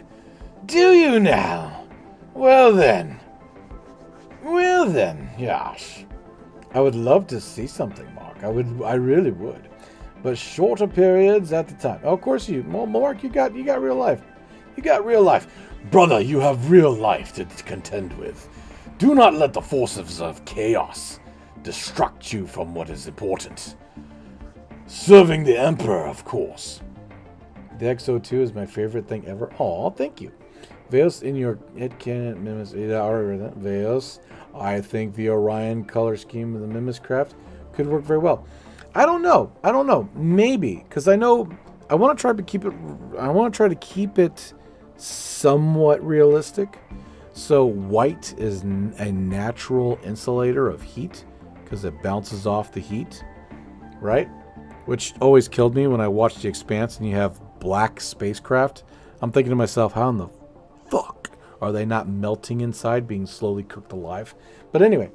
Do you now? Well then, yes. I would love to see something, Mark. I really would. But shorter periods at the time. Oh, of course Mark, you got real life. You got real life. Brother, you have real life to contend with. Do not let the forces of chaos distract you from what is important. Serving the Emperor, of course. The XO2 is my favorite thing ever. Oh, thank you. Veos, in your headcanon, Minmus. Veos, I think the Orion color scheme of the Minmus craft could work very well. I don't know. Maybe, because I know I want to try to keep it. I want to try to keep it somewhat realistic. So white is a natural insulator of heat because it bounces off the heat, right? Which always killed me when I watched The Expanse and you have black spacecraft. I'm thinking to myself, how in the fuck are they not melting inside, being slowly cooked alive? But anyway,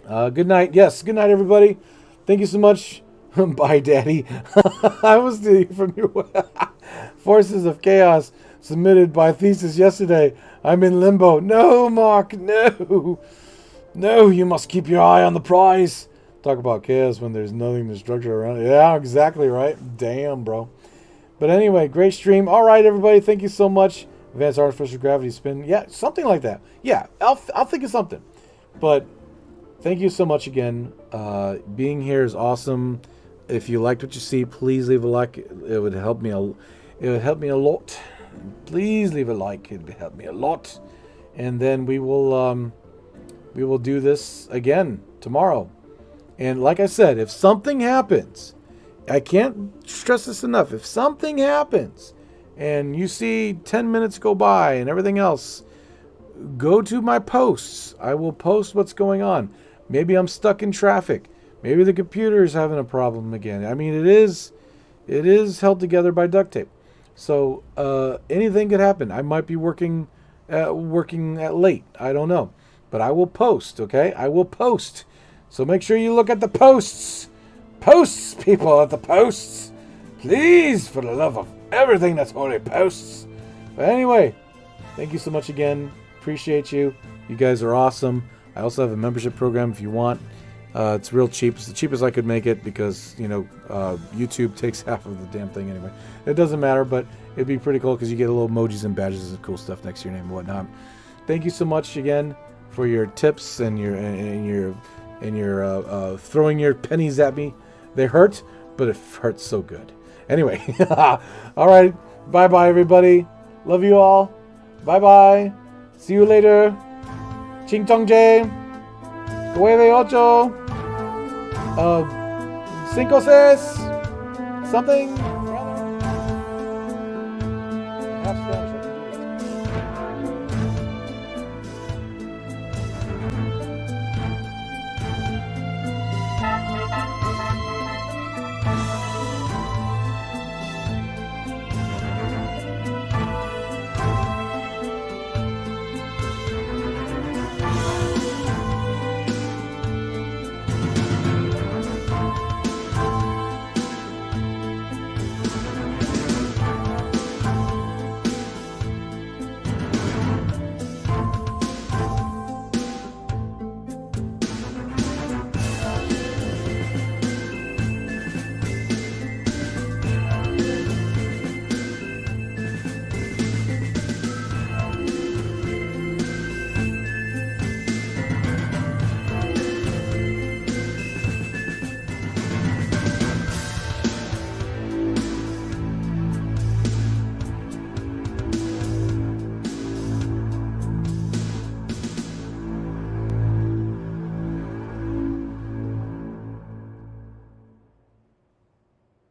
good night. Yes, good night, everybody. Thank you so much. Bye, Daddy. I was from your Forces of Chaos submitted by Thesis yesterday. I'm in limbo. No, Mark, no. No, you must keep your eye on the prize. Talk about chaos when there's nothing to structure around it. Yeah, exactly right. Damn, bro. But anyway, great stream. All right, everybody. Thank you so much. Advanced Artificial Gravity Spin. Yeah, something like that. Yeah, I'll think of something. But thank you so much again. Being here is awesome. If you liked what you see, please leave a like. It would help me. It would help me a lot. Please leave a like. It would help me a lot. And then we will we will do this again tomorrow. And like I said, if something happens, I can't stress this enough. If something happens and you see 10 minutes go by and everything else, go to my posts. I will post what's going on. Maybe I'm stuck in traffic. Maybe the computer is having a problem again. I mean, it is held together by duct tape. So anything could happen. I might be working at late. I don't know. But I will post, okay? I will post. So make sure you look at the posts. Posts, people, at the posts. Please, for the love of everything that's holy, posts. But anyway, thank you so much again. Appreciate you. You guys are awesome. I also have a membership program if you want. It's real cheap. It's the cheapest I could make it because, you know, YouTube takes half of the damn thing anyway. It doesn't matter, but it'd be pretty cool because you get little emojis and badges and cool stuff next to your name and whatnot. Thank you so much again for your tips and your throwing your pennies at me. They hurt, but it hurts so good. Anyway, all right. Bye-bye, everybody. Love you all. Bye-bye. See you later. Ching Tong Jay. 9, 8, 5, 6, something.